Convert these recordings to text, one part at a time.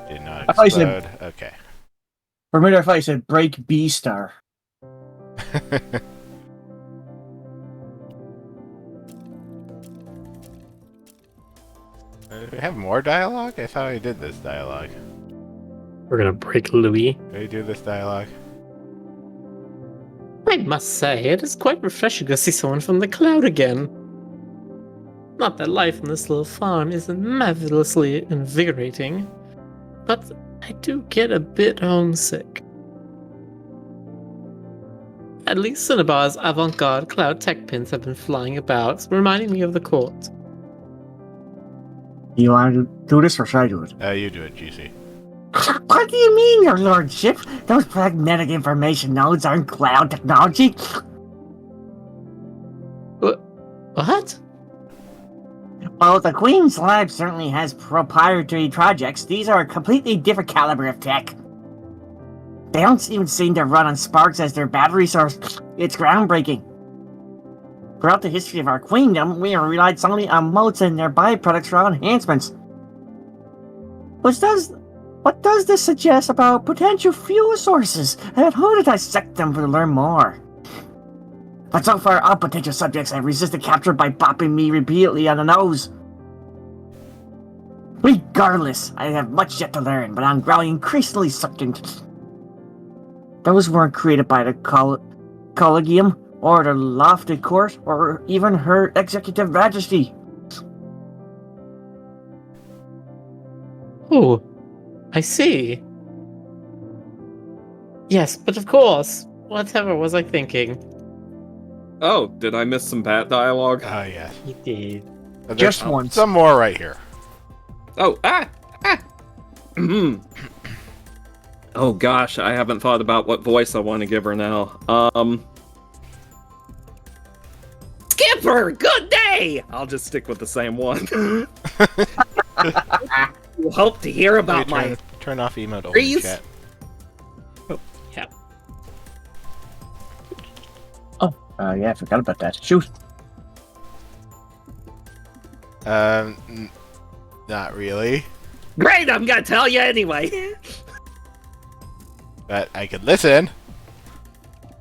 Did not I thought you said- explode. Okay. For a minute, I thought you said break B star. Do we have more dialogue? I thought we did this dialogue. We're gonna break Louis. Did we do this dialogue? I must say, it is quite refreshing to see someone from the cloud again. Not that life on this little farm isn't marvelously invigorating, but I do get a bit homesick. At least Cinnabar's avant-garde cloud tech pins have been flying about, reminding me of the court. You want to do this or should I do it? You do it, GC. What do you mean, your lordship? Those magnetic information nodes aren't cloud technology. What? While the Queen's lab certainly has proprietary projects, these are a completely different caliber of tech. They don't even seem to run on sparks as their battery source. It's groundbreaking. Throughout the history of our queendom, we have relied solely on motes and their byproducts for our enhancements. What does this suggest about potential fuel sources, and how to dissect them to learn more? But so far, all potential subjects have resisted capture by bopping me repeatedly on the nose. Regardless, I have much yet to learn, but I'm growing increasingly certain. Those weren't created by the Collegium, or the Lofted Court, or even her Executive Majesty. Oh, I see. Yes, but of course. Whatever was I thinking? Oh, did I miss some bat dialogue? Oh, yeah. You did. There's Just once. Some more right here. Oh, Oh gosh, I haven't thought about what voice I want to give her now. Skipper, good day! I'll just stick with the same one. You hope to hear about my... Turn off emote only Freeze? chat. Yeah. Yeah, I forgot about that. Shoot. Not really. Great, I'm gonna tell you anyway. But I could listen.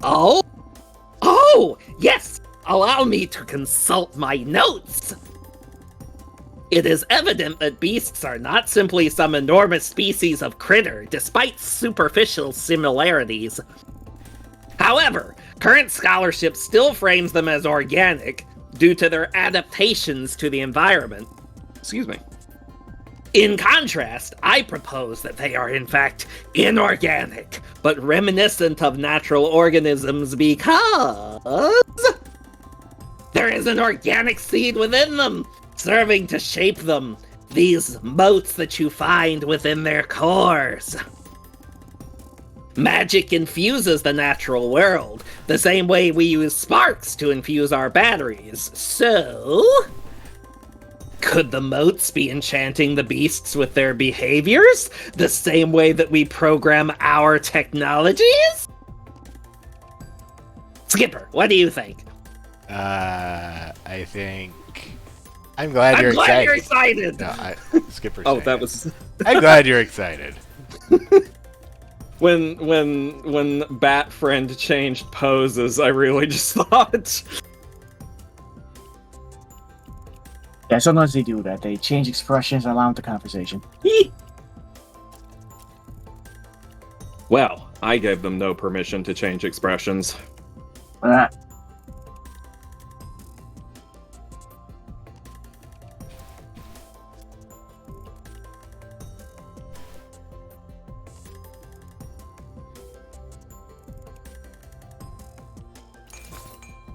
Oh? Oh, yes! Allow me to consult my notes! It is evident that beasts are not simply some enormous species of critter, despite superficial similarities. However, current scholarship still frames them as organic, due to their adaptations to the environment. Excuse me. In contrast, I propose that they are in fact inorganic, but reminiscent of natural organisms because there is an organic seed within them, serving to shape them, these motes that you find within their cores. Magic infuses the natural world, the same way we use sparks to infuse our batteries, so... could the motes be enchanting the beasts with their behaviors, the same way that we program our technologies? Skipper, what do you think? I think... I'm glad you're excited. You're excited! No, Skipper's Oh, saying that it. was... I'm glad you're excited. When Bat Friend changed poses, I really just thought... Yeah, sometimes they do that. They change expressions and allow the conversation. Well, I gave them no permission to change expressions.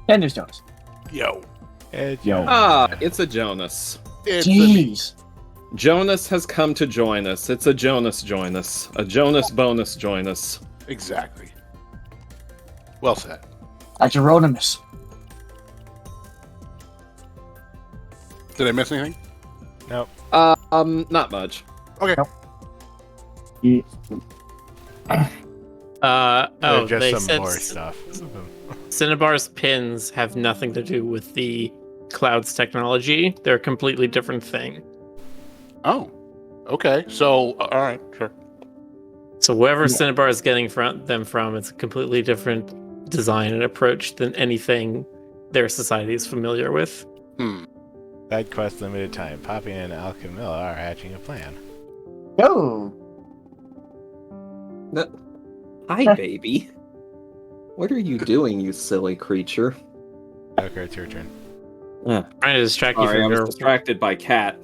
And there's Jonas. Yo. Yo. It's a Jonas. It's a me. Jeez. Jonas has come to join us. It's a Jonas join us. A Jonas bonus join us. Exactly. Well said. A Geronimus. Did I miss anything? Nope. Not much. Okay. Nope. Yeah. Just they some said more stuff. Cinnabar's pins have nothing to do with the Cloud's technology. They're a completely different thing. Oh. Okay, so all right, sure. So wherever Cinnabar is getting them from, it's a completely different design and approach than anything their society is familiar with. Side quest limited time. Poppy and Alchemilla are hatching a plan. Oh, Hi, baby. What are you doing, you silly creature? Okay, it's your turn. Trying to distract you Sorry, I from was your... distracted by Cat.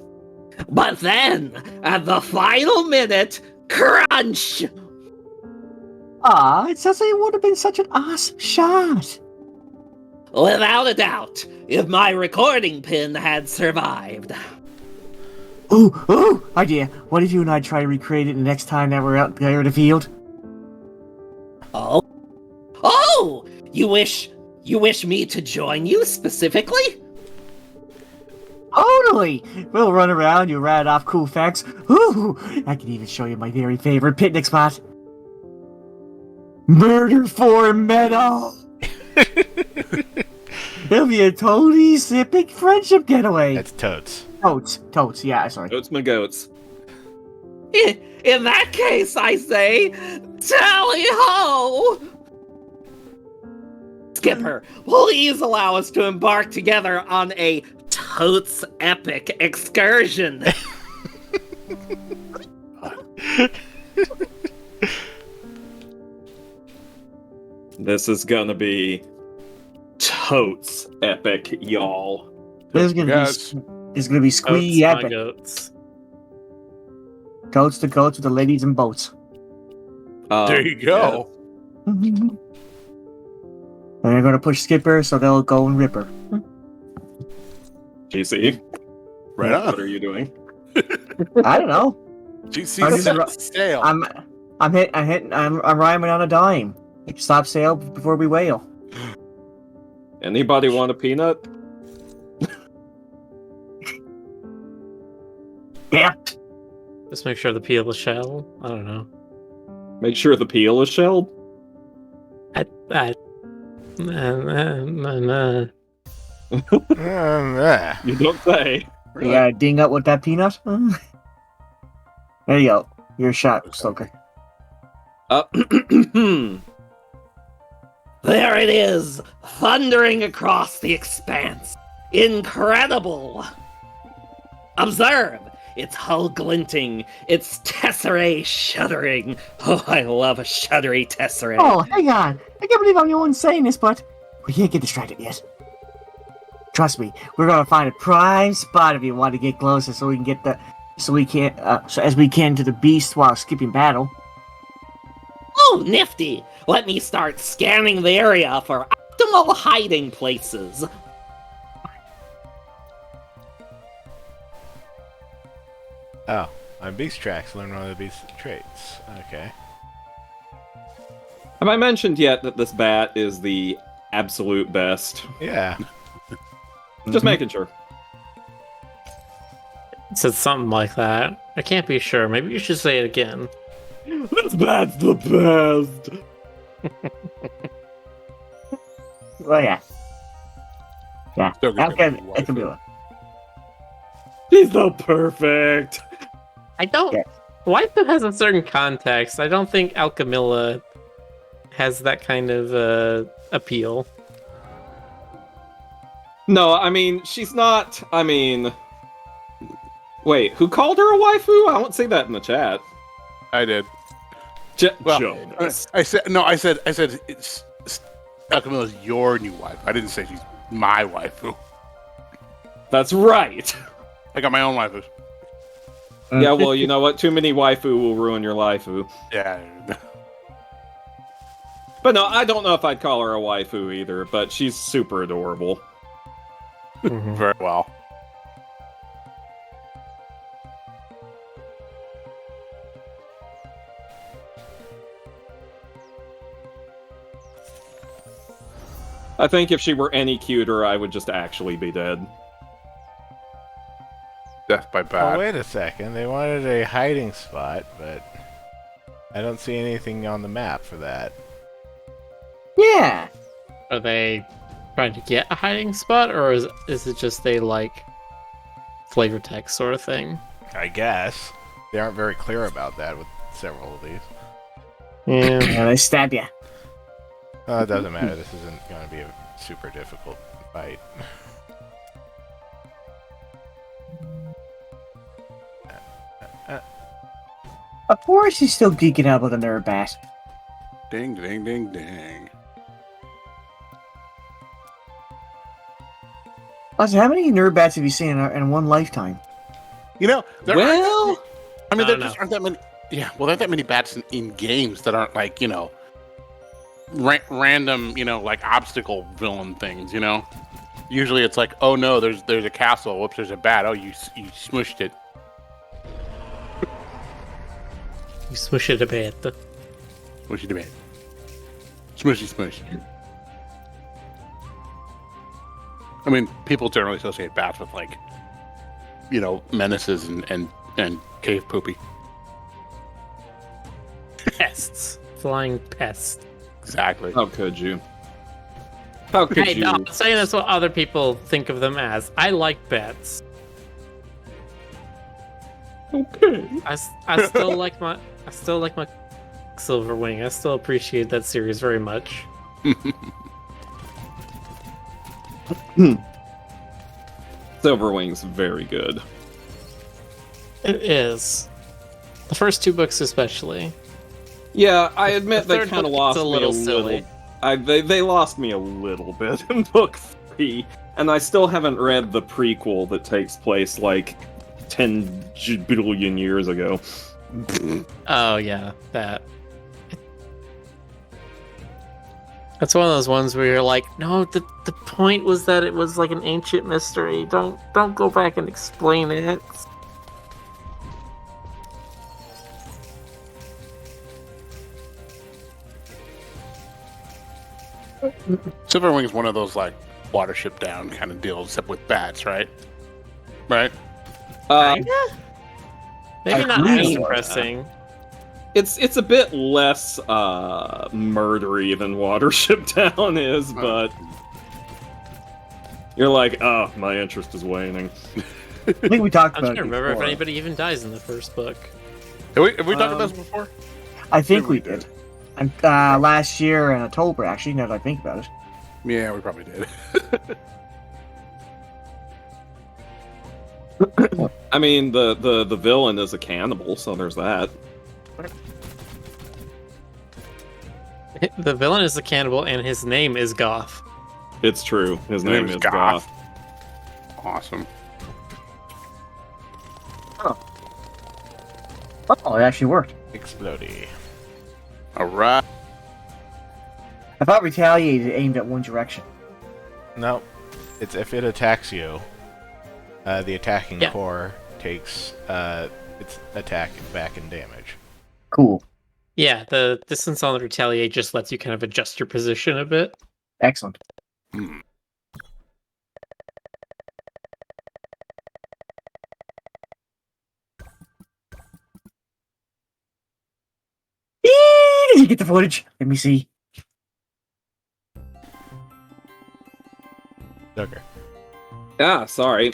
But then, at the final minute, crunch! it sounds like it would have been such an awesome shot. Without a doubt, if my recording pin had survived. Ooh, idea. What if you and I try to recreate it the next time that we're out there in the field? Oh! You wish me to join you specifically? Totally! We'll run around, you rat off cool facts. Ooh, I can even show you my very favorite picnic spot. Murder for Meadow! It'll be a totally epic friendship getaway. That's totes. Totes, yeah, sorry. Goats my goats. In that case, I say, tally ho! Skipper, please allow us to embark together on a totes epic excursion. This is gonna be totes epic, y'all. There's gonna be squee Goats, my epic. goats. Goats to goats with the ladies and boats. There you go. And they're gonna push Skipper, so they'll go and rip her. GC, Right on. what are you doing? I don't know. GC set sail. I'm rhyming on a dime. Stop sail before we whale. Anybody want a peanut? Yeah. Just make sure the peel is shell. I don't know. Make sure the peel is shelled. You don't say. You gotta ding up with that peanut. There you go. Your shot, Stoker. There it is, thundering across the expanse. Incredible! Observe! Its hull glinting, its tesserae shuddering. Oh, I love a shuddery tesserae. Oh, hang on. I can't believe I'm the one saying this, but we can't get distracted yet. Trust me, we're gonna find a prime spot if you want to get closer, so we can get so as we can to the beast while skipping battle. Oh, nifty! Let me start scanning the area for optimal hiding places. Oh, on beast tracks, learn one of the beast traits. Okay. Have I mentioned yet that this bat is the absolute best? Yeah. Just making sure. It said something like that. I can't be sure. Maybe you should say it again. This bat's the best! Oh yeah. Yeah. Still gonna Okay, get it can be one. He's so perfect! I don't... Yeah. Waifu has a certain context. I don't think Alchemilla has that kind of appeal. No, I mean, she's not... Wait, who called her a waifu? I don't see that in the chat. I did. Well, Jonas. I said it's Alchemilla's your new wife. I didn't say she's my waifu. that's right. I got my own waifu. Yeah, well, you know what? Too many waifu will ruin your waifu. Yeah. But no, I don't know if I'd call her a waifu either, but she's super adorable. Very well. I think if she were any cuter, I would just actually be dead. Death by bat. Oh, wait a second. They wanted a hiding spot, but I don't see anything on the map for that. Yeah. Are they trying to get a hiding spot, or is it just a, like, flavor text sort of thing? I guess. They aren't very clear about that with several of these. Yeah. Yeah, they stab you. It doesn't matter. This isn't going to be a super difficult fight. Of course he's still geeking out with a nerd bat. Ding, ding, ding, ding. Also, how many nerd bats have you seen in one lifetime? You know, there Well, I mean, I there don't just know. aren't that many. Yeah, well, there aren't that many bats in games that aren't like, random, like obstacle villain things. Usually it's like, oh no, there's a castle. Whoops, there's a bat. Oh, you smushed it. You smush it a bit. Smushy the bat. Smushy smush. I mean, people generally associate bats with like, menaces and cave poopy. Pests. Flying pests. Exactly. How could you? How could Hey, you? no, I'm saying that's what other people think of them as. I like bats. Okay. I still like my Silverwing. I still appreciate that series very much. Silverwing's very good. It is. The first 2 books especially. Yeah, I admit The they third kind of book lost gets a me little a silly. little. They lost me a little bit in book 3, and I still haven't read the prequel that takes place like 10 billion years ago. Oh yeah, that. That's one of those ones where you're like, no, the point was that it was like an ancient mystery. Don't go back and explain it. Silverwing is one of those like Watership Down kind of deals, except with bats, right? Right. Maybe not agree as with depressing. It's a bit less murdery than Watership Down is, but you're like, oh, my interest is waning. I think we talked I about can't it remember if before. anybody even dies in the first book. Have we talked about this before? I think Maybe we did. And last year in October, actually, now that I think about it. Yeah, we probably did. I mean, the villain is a cannibal, so there's that. The villain is a cannibal, and his name is Goth. It's true. His name name is is Goth. Goth. Awesome. Oh, it actually worked. Explodey. All right. I thought retaliated aimed at one direction. No, it's if it attacks you, the attacking Yeah. core takes its attack back in damage. Cool. Yeah, the distance on the retaliate just lets you kind of adjust your position a bit. Excellent. Hmm. Did you get the footage? Let me see. Okay. Ah, sorry.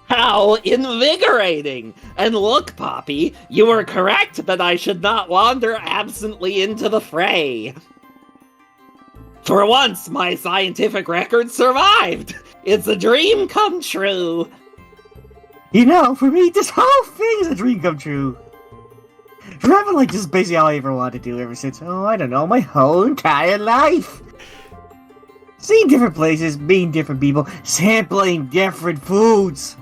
How invigorating! And look, Poppy, you were correct that I should not wander absently into the fray. For once, my scientific record survived! It's a dream come true! You know, for me, this whole thing is a dream come true. Traveling like this is basically all I ever wanted to do ever since, I don't know, my whole entire life. Seeing different places, meeting different people, sampling different foods.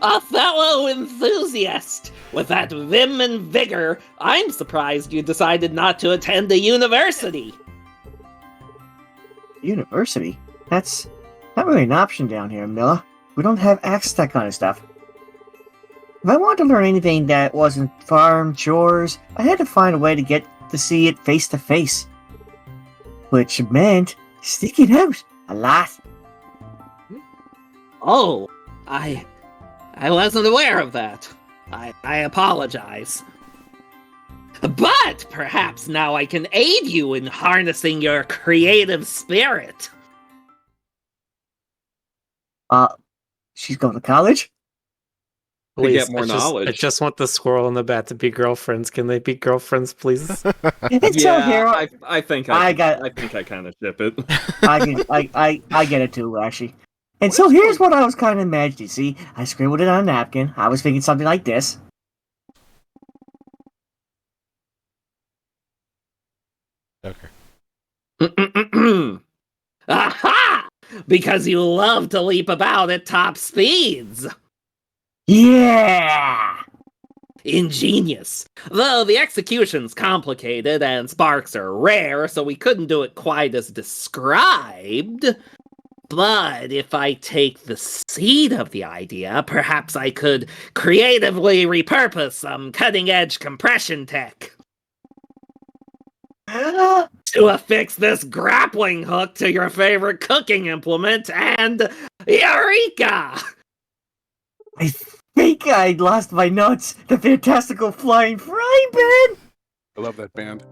A fellow enthusiast! With that vim and vigor, I'm surprised you decided not to attend a university! University? That's not really an option down here, Milla. We don't have access to that kind of stuff. If I wanted to learn anything that wasn't farm chores, I had to find a way to get to see it face to face. Which meant sticking out a lot. Oh, I wasn't aware of that. I apologize. But perhaps now I can aid you in harnessing your creative spirit. She's going to college? To get Please, more I knowledge. just want the squirrel and the bat to be girlfriends. Can they be girlfriends, please? It's so hero. I think I I got- think I kind of ship it. I get it too, actually. And so here's what I was kind of imagining. See, I scribbled it on a napkin. I was thinking something like this. Okay. Aha! Because you love to leap about at top speeds. Yeah! Ingenious. Though the execution's complicated and sparks are rare, so we couldn't do it quite as described. But if I take the seed of the idea, perhaps I could creatively repurpose some cutting-edge compression tech to affix this grappling hook to your favorite cooking implement, and eureka! I think I lost my notes. The fantastical flying frying pan. I love that band.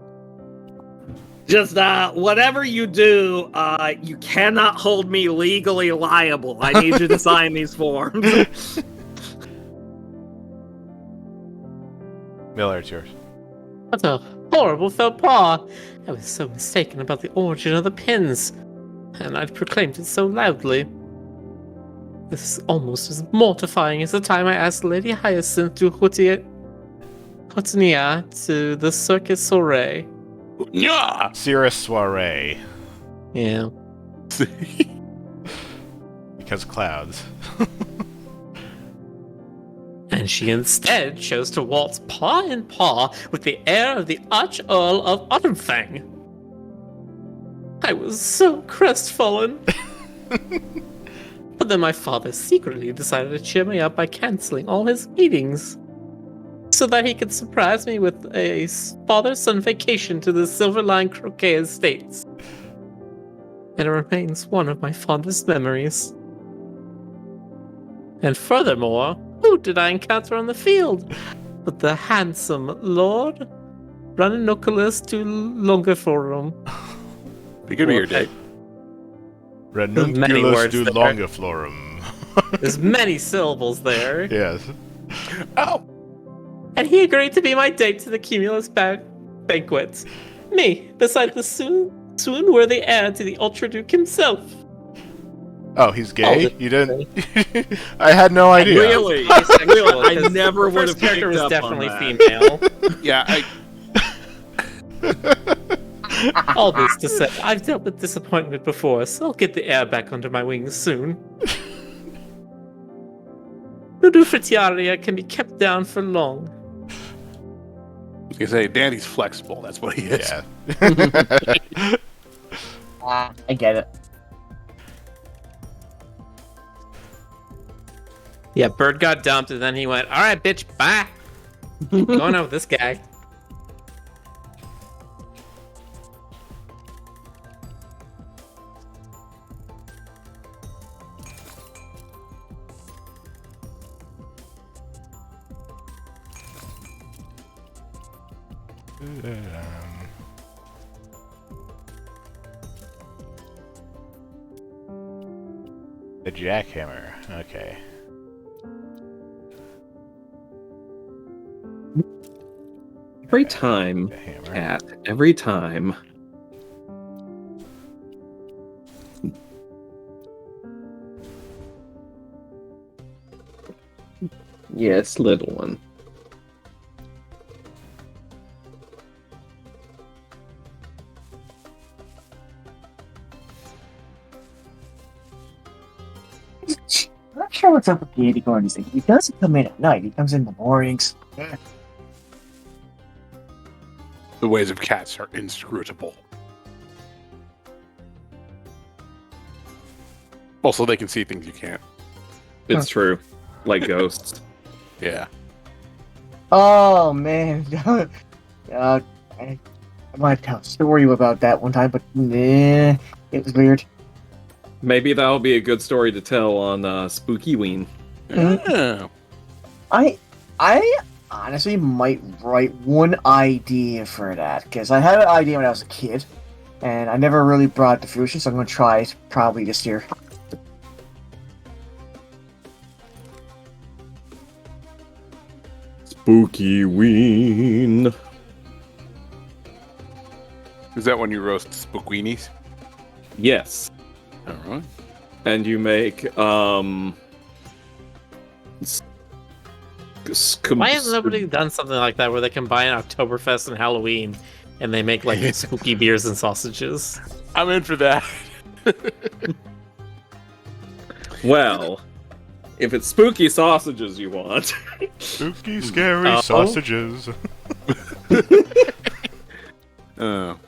Just, whatever you do, you cannot hold me legally liable. I need you to sign these forms. Miller, it's yours. What a horrible faux pas! I was so mistaken about the origin of the pins, and I'd proclaimed it so loudly. This is almost as mortifying as the time I asked Lady Hyacinth to Hotia to the Circus Soiree. Yeah. Cirrus Soiree. Yeah. Because clouds. And she instead chose to waltz paw in paw with the heir of the Arch Earl of Autumnfang. I was so crestfallen. But then my father secretly decided to cheer me up by cancelling all his meetings, so that he could surprise me with a father-son vacation to the Silverline Croquet Estates. And it remains one of my fondest memories. And furthermore, who did I encounter on the field but the handsome Lord Ranunculus to Longiforum? It could be your date. many Ranunculus words du there. longiflorum. There's many syllables there. Yes. Oh. And he agreed to be my date to the Cumulus banquet. Me, beside the swoon-worthy heir to the Ultra Duke himself. Oh, he's gay? Oh, You didn't? I had no idea. Really? Bisexual, I 'cause never the would first have character picked was up on definitely that. female. Yeah. All this to say, I've dealt with disappointment before, so I'll get the air back under my wings soon. Nudufritiaria can be kept down for long. You say Danny's flexible. That's what he is. Yeah. I get it. Yeah, Bird got dumped, and then he went, "Alright, bitch, bye." Going out with this guy. The jackhammer. Okay. Every time, The hammer. cat. Every time. Yes, little one. I'm not sure what's up with the 80 Gordon thing. He doesn't come in at night. He comes in the mornings. The ways of cats are inscrutable. Also, they can see things you can't. It's true. Like ghosts. Yeah. Oh man, I might tell a story about that one time, but nah, it was weird. Maybe that'll be a good story to tell on Spooky Ween. Yeah. I honestly might write one idea for that because I had an idea when I was a kid, and I never really brought it to fruition. So I'm going to try it probably this year. spooky ween. Is that when you roast spookinis? Yes. Alright. And you make Why has nobody done something like that where they combine Oktoberfest and Halloween and they make like spooky beers and sausages? I'm in for that. Well, if it's spooky sausages you want. Spooky, scary sausages. I've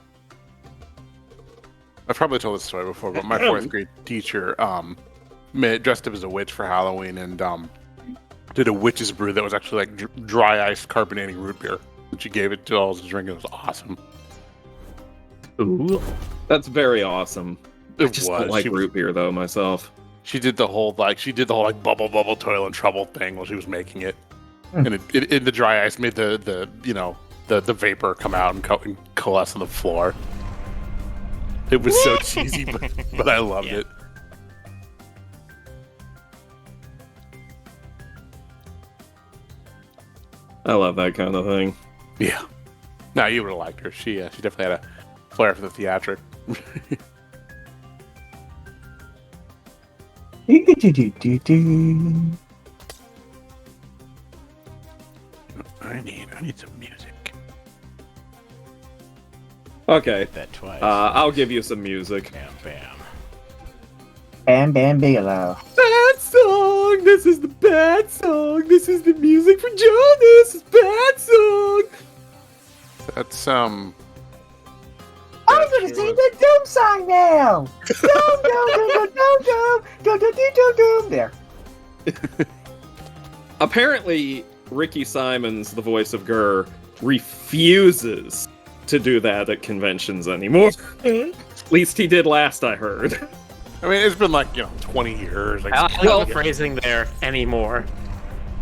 probably told this story before, but my fourth grade teacher dressed up as a witch for Halloween and did a witch's brew that was actually like dry ice carbonating root beer. And she gave it to all as a drink. It was awesome. Ooh. That's very awesome. I It just was. don't like root beer though myself. She did the whole bubble toil and trouble thing while she was making it, and it in the dry ice made the vapor come out and coalesce on the floor. It was so cheesy, but I loved it. I love that kind of thing. Yeah. No, you would have liked her. She definitely had a flair for the theatric. I need some music. Okay. That twice. I'll give you some music. Bam, bam. Bam Bam Bigelow. Bad song! This is the bad song! This is the music for Jonas! Bad song! That's I'm gonna sing the Doom song now! Doom, doom, doom, doom, doom, doom, doom, doom, doom, there. Apparently, Ricky Simons, the voice of Gurr, refuses to do that at conventions anymore. At least he did last I heard. I mean, it's been like 20 years. Like, I like the phrasing there anymore.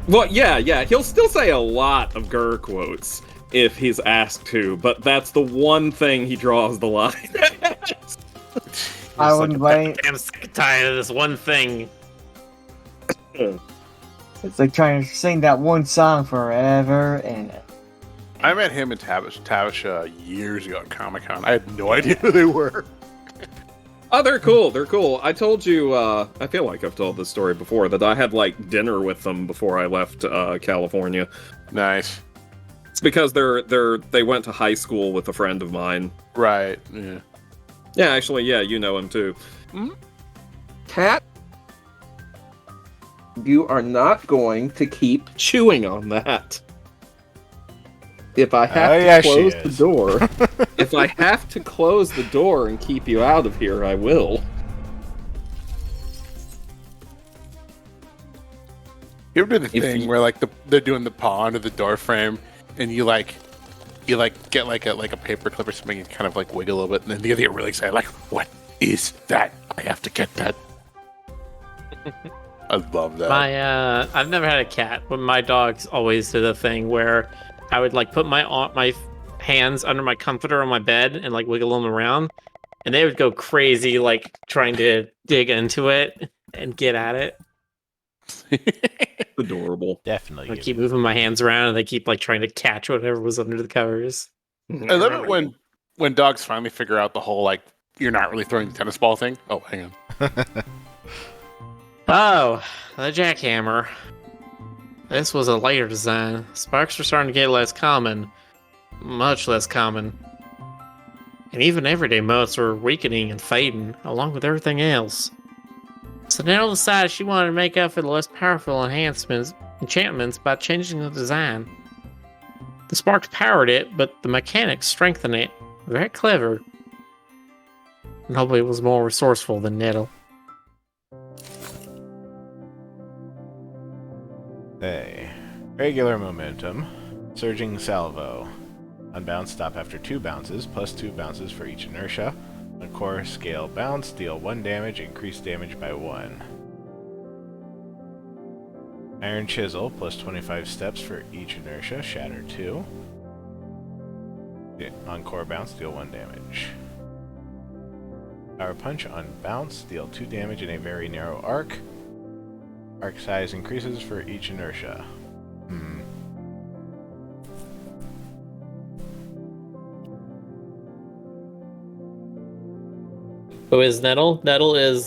Well, yeah, he'll still say a lot of Gurr quotes if he's asked to, but that's the one thing he draws the line at. I wouldn't wait. I'm sick and tired of this one thing. It's like trying to sing that one song forever and I met him and Tavish years ago at Comic-Con. I had no idea who they were. Oh, they're cool. They're cool. I told you, I feel like I've told this story before, that I had, like, dinner with them before I left California. Nice. It's because they went to high school with a friend of mine. Right, yeah. Yeah, actually, yeah, you know him too. Hmm? Cat, you are not going to keep chewing on that. If I have to close the door, if I have to close the door and keep you out of here, I will. You ever do the thing where like they're doing the paw under the door frame, and you get like a paper clip or something and kind of like wiggle a little bit, and then you get really excited, like, what is that? I have to get that. I love that. I've never had a cat, but my dogs always did a thing where I would like put my hands under my comforter on my bed and like wiggle them around, and they would go crazy, like trying to dig into it and get at it. Adorable. Definitely. I keep moving my hands around, and they keep like trying to catch whatever was under the covers. I love it when dogs finally figure out the whole like you're not really throwing the tennis ball thing. Oh, hang on. Oh, the jackhammer. This was a later design. Sparks were starting to get less common. Much less common. And even everyday motes were weakening and fading, along with everything else. So Nell decided she wanted to make up for the less powerful enchantments by changing the design. The Sparks powered it, but the mechanics strengthened it. Very clever. Nobody was more resourceful than Nettle. Hey. Regular momentum. Surging salvo. Unbound stop after 2 bounces, plus 2 bounces for each inertia. On core scale bounce, deal 1 damage, increase damage by 1. Iron chisel, plus 25 steps for each inertia, shatter 2. On core bounce, deal 1 damage. Power punch on bounce, deal 2 damage in a very narrow arc. Arc size increases for each inertia. Who is Nettle? Nettle is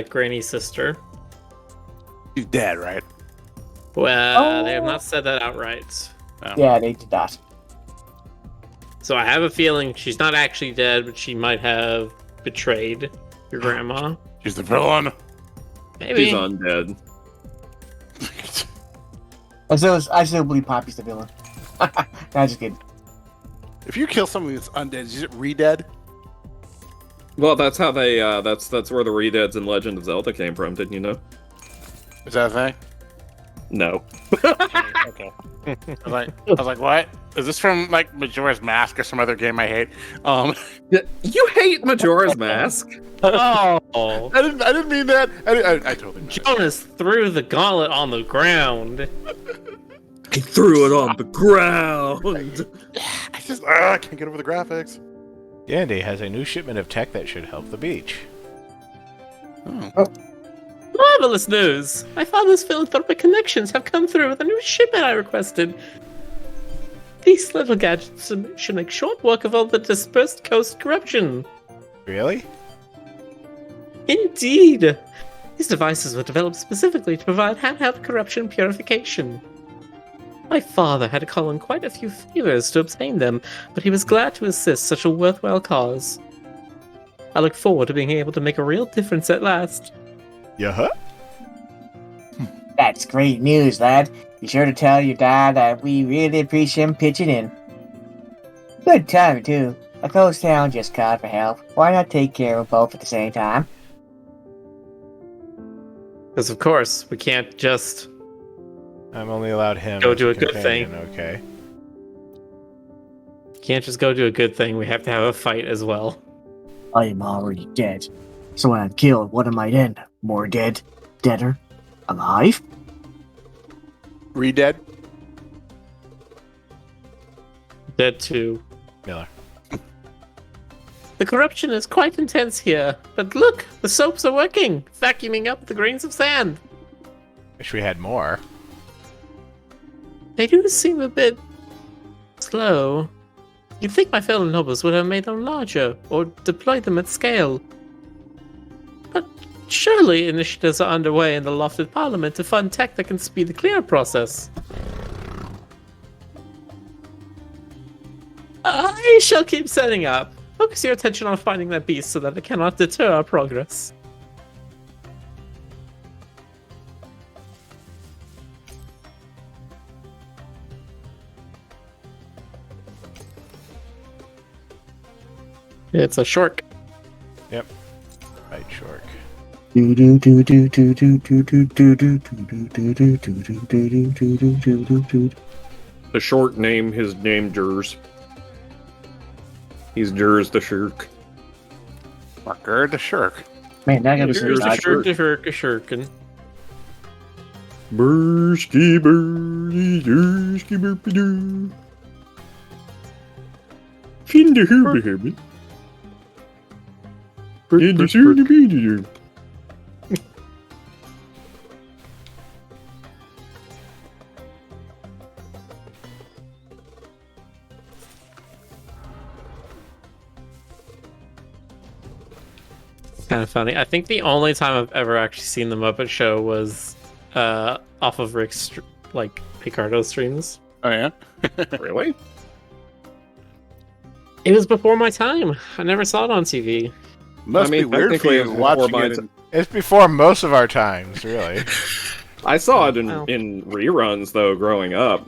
Granny's sister. She's dead, right? Well, they have not said that outright. Yeah, they did that. So I have a feeling she's not actually dead, but she might have betrayed your grandma. She's the villain. Maybe. She's undead. I still believe Poppy's the villain. Nah, just kidding. If you kill something that's undead, is it re-dead? Well, that's how they. That's where the Redeads in Legend of Zelda came from. Didn't you know? Is that a thing? No. Okay. I was like, what? Is this from like Majora's Mask or some other game I hate? You hate Majora's Mask. Oh, I didn't mean that. I totally meant it. Jonas threw the gauntlet on the ground. He threw it on the ground. I can't get over the graphics. Yandy has a new shipment of tech that should help the beach. Marvelous news! My father's philanthropic connections have come through with a new shipment I requested. These little gadgets should make short work of all the dispersed coast corruption. Really? Indeed! These devices were developed specifically to provide handheld corruption purification. My father had to call in quite a few favors to obtain them, but he was glad to assist such a worthwhile cause. I look forward to being able to make a real difference at last. Yeah. That's great news, lad. Be sure to tell your dad that we really appreciate him pitching in. Good time, too. A ghost town just called for help. Why not take care of both at the same time? Because of course, we can't just... I'm only allowed him. Go as do a good companion, thing. Okay. Can't just go do a good thing, we have to have a fight as well. I am already dead. So when I'm killed, what am I then? More dead? Deader? Alive? Re-dead? Dead too. Miller. The corruption is quite intense here, but look, the soaps are working, vacuuming up the grains of sand. Wish we had more. They do seem a bit slow. You'd think my fellow nobles would have made them larger, or deployed them at scale. But surely initiatives are underway in the lofted parliament to fund tech that can speed the clear process. I shall keep setting up. Focus your attention on finding that beast so that it cannot deter our progress. It's a shark. Yep. Right, Shork. The short name, his name Jers. He's Jers the Shirk. Marker the Shirk. Man, that gonna be Here's so a nice. shirkin. Bursky birdie, dursky burpy doo. Kinder herby herby. In the soon to be doo. Kind of funny. I think the only time I've ever actually seen the Muppet Show was off of Rick's Picardo streams. Oh yeah? Really? It was before my time. I never saw it on TV. Must be weird for technically you it was watching before it. mine. It's before most of our times, really. I saw it Wow. in reruns though, growing up.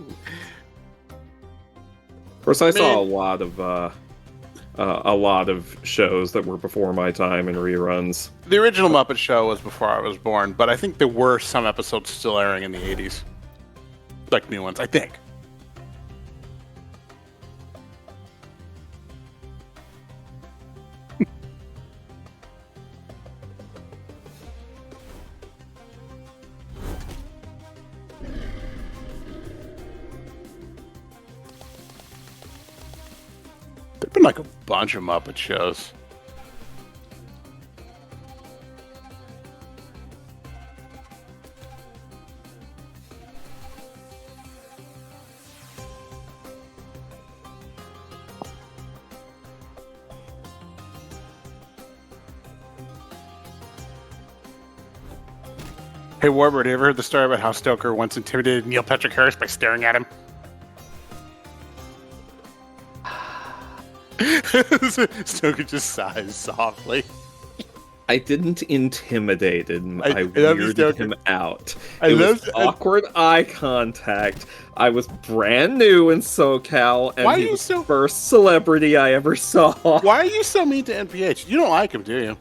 Of course, I saw a lot of shows that were before my time in reruns. The original Muppet Show was before I was born, but I think there were some episodes still airing in the 80s. Like new ones, I think. There've been like a bunch of Muppet shows. Hey, Warbird, have you ever heard the story about how Stoker once intimidated Neil Patrick Harris by staring at him? Stoker just sighs softly. I didn't intimidate him. I love you, weirded Stoker. him out. I It love- was awkward eye contact. I was brand new in SoCal, and Why are he you was so- the first celebrity I ever saw. Why are you so mean to NPH? You don't like him, do you?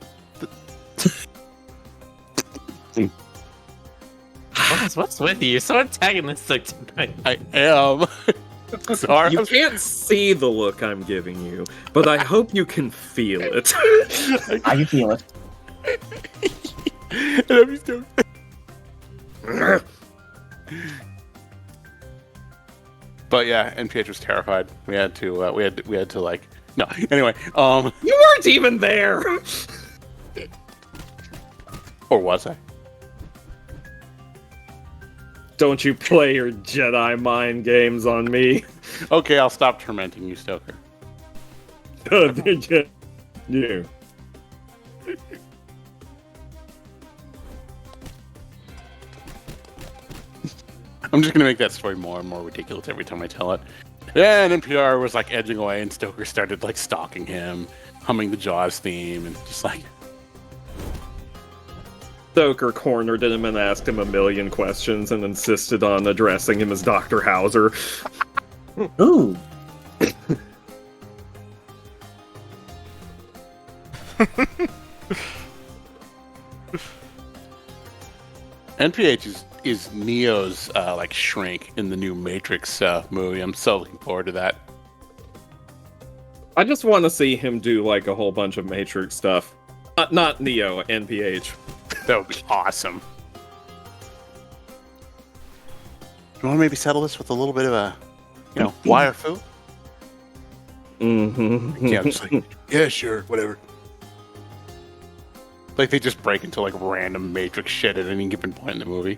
What's with you? You're so antagonistic tonight. I am. Sorry. You can't see the look I'm giving you, but I hope you can feel it. I can feel it. I love you, Stoker. But yeah, NPH was terrified. We had to like no. Anyway, You weren't even there. or was I? Don't you play your Jedi mind games on me. Okay, I'll stop tormenting you, Stoker. Yeah. I'm just gonna make that story more and more ridiculous every time I tell it. Yeah, and NPR was like edging away, and Stoker started like stalking him, humming the Jaws theme, and just like. Stoker cornered him and asked him a million questions and insisted on addressing him as Dr. Hauser. Ooh. NPH is Neo's like shrink in the new Matrix movie. I'm so looking forward to that. I just want to see him do like a whole bunch of Matrix stuff. Not Neo, NPH. That would be awesome. You want to maybe settle this with a little bit of a, wire fu? Mm-hmm. Yeah, just like, yeah, sure, whatever. Like they just break into like random Matrix shit at any given point in the movie.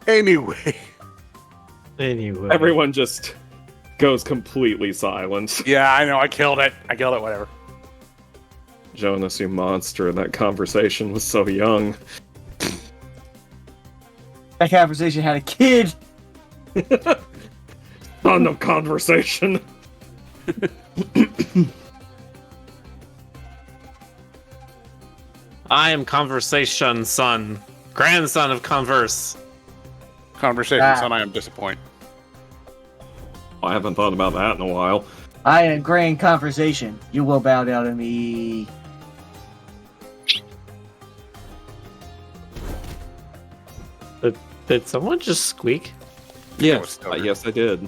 Anyway. Everyone just goes completely silent. Yeah, I know, I killed it, whatever. Jonas, you monster, that conversation was so young. That conversation had a kid. Son of conversation. I am Conversation Son, grandson of Converse. Conversation, son, I am disappointed. I haven't thought about that in a while. I am grand conversation. You will bow down to me. Did someone just squeak? Yes, Stoker. yes, I did.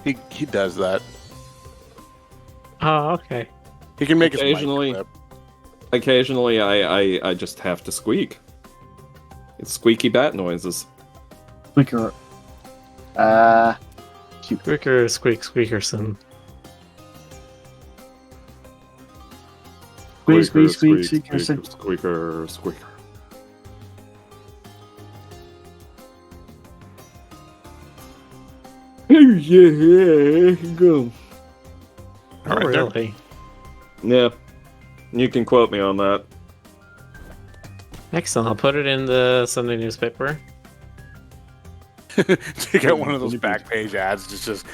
He does that. Oh, okay. He can make his mic Occasionally. clip. Occasionally, I just have to squeak. It's squeaky bat noises. Quicker. Squeaker, squeak, squeakerson. Squeak, squeak, squeak, squeaker, squeaker, squeaker. Yeah, go. Oh, Alright, there. really? Yeah, you can quote me on that. Excellent. I'll put it in the Sunday newspaper. Take out one of those back page ads. It's just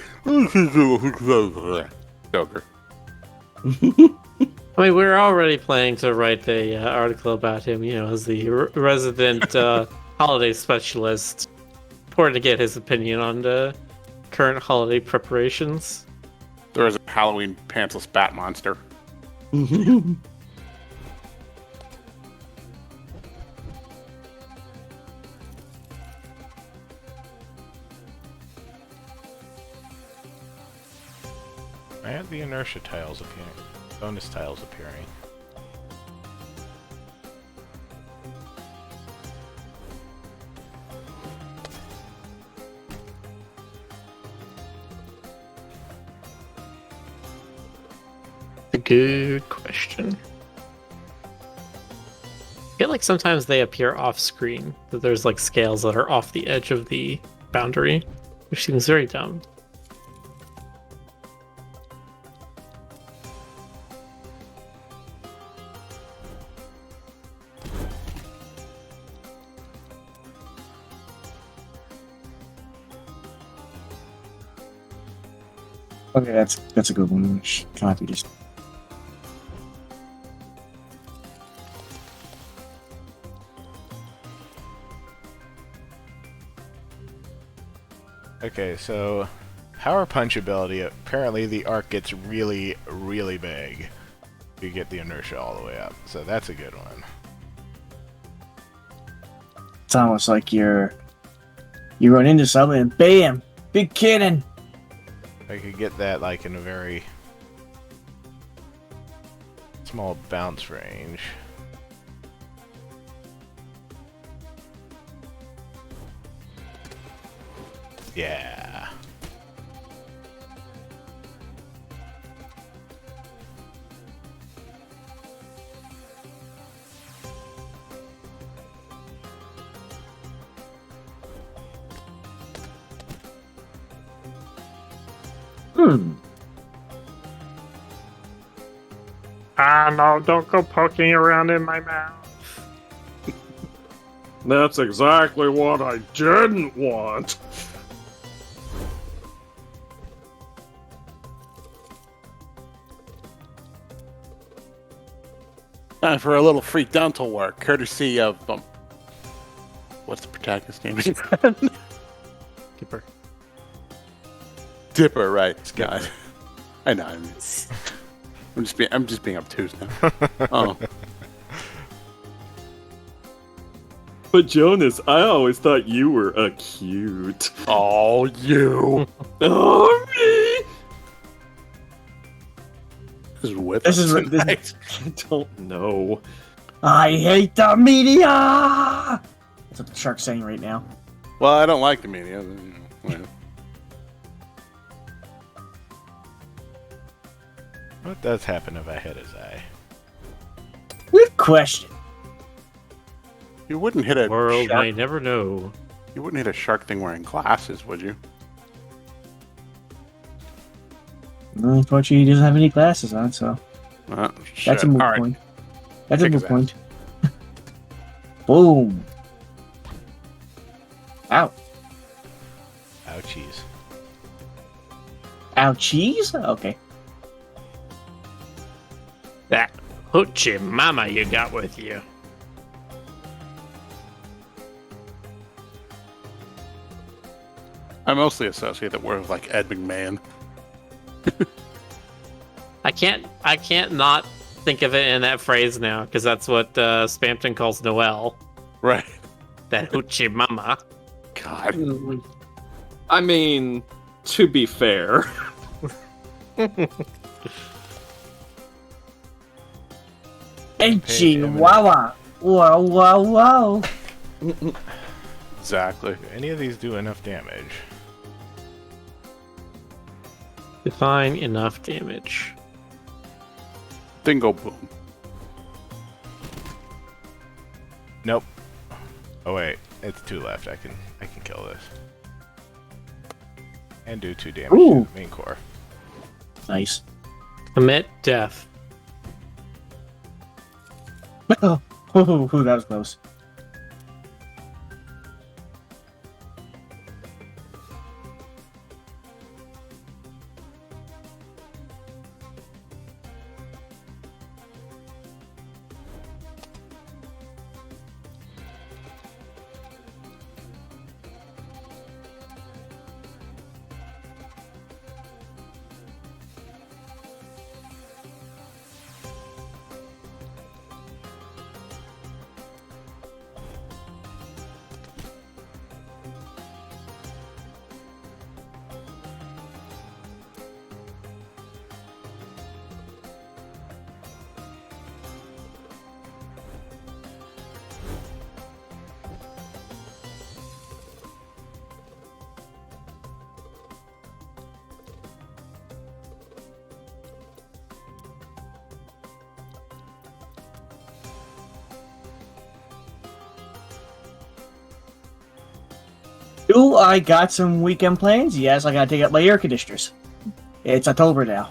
Joker. I mean, we're already planning to write a article about him, as the resident holiday specialist. Important to get his opinion on the current holiday preparations. There is a Halloween pantsless bat monster. I had the inertia tiles appearing. Bonus tiles appearing. A good question. I feel like sometimes they appear off screen, that there's like scales that are off the edge of the boundary, which seems very dumb. Okay, that's a good one. Copy just. Okay, so power punch ability. Apparently, the arc gets really, really big. You get the inertia all the way up, so that's a good one. It's almost like you run into something and bam, big cannon. I could get that like in a very small bounce range. Yeah. Ah, no, don't go poking around in my mouth. That's exactly what I didn't want. Time for a little free dental work, courtesy of what's the protagonist's name again? Dipper. Dipper, right? God, I know. I'm just being obtuse now. Oh, But Jonas, I always thought you were a cute. oh, you. Oh, me! This is with This us is- this- tonight. I don't know. I hate the media. That's what the shark's saying right now. Well, I don't like the media. Well, What does happen if I hit his eye? Good question. you wouldn't hit a World shark. may never know. You wouldn't hit a shark thing wearing glasses, would you? Unfortunately, he doesn't have any glasses on, so Shit. that's a moot All right. point. That's a Kick moot his point. Boom. Ow. Ouchies. Ouchies? Okay. That hoochie mama you got with you. I mostly associate that word with like Ed McMahon. I can't not think of it in that phrase now, because that's what Spampton calls Noelle. Right. That hoochie mama. God. I mean, to be fair. Hey, Hey, Chihuahua. Whoa, whoa, whoa. Exactly. Do any of these do enough damage? Define enough damage. Dingo boom. Nope. Oh wait, it's 2 left. I can kill this. And do 2 damage Ooh. to the main core. Nice. Commit death. Oh, that was close. Do I got some weekend plans? Yes, I gotta take out my air conditioners. It's October now.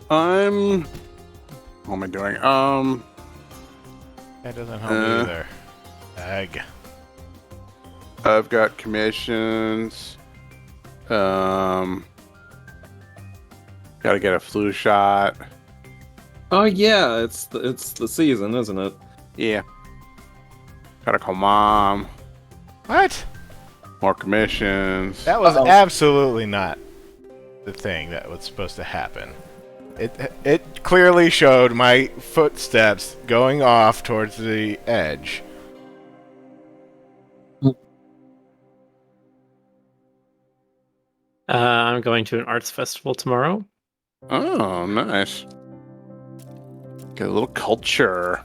What am I doing? That doesn't help me either. Ag. I've got commissions. Gotta get a flu shot. Oh yeah, it's the season, isn't it? Yeah. Gotta call mom. What? More commissions. That was absolutely not the thing that was supposed to happen. It clearly showed my footsteps going off towards the edge. I'm going to an arts festival tomorrow. Oh, nice. Get a little culture.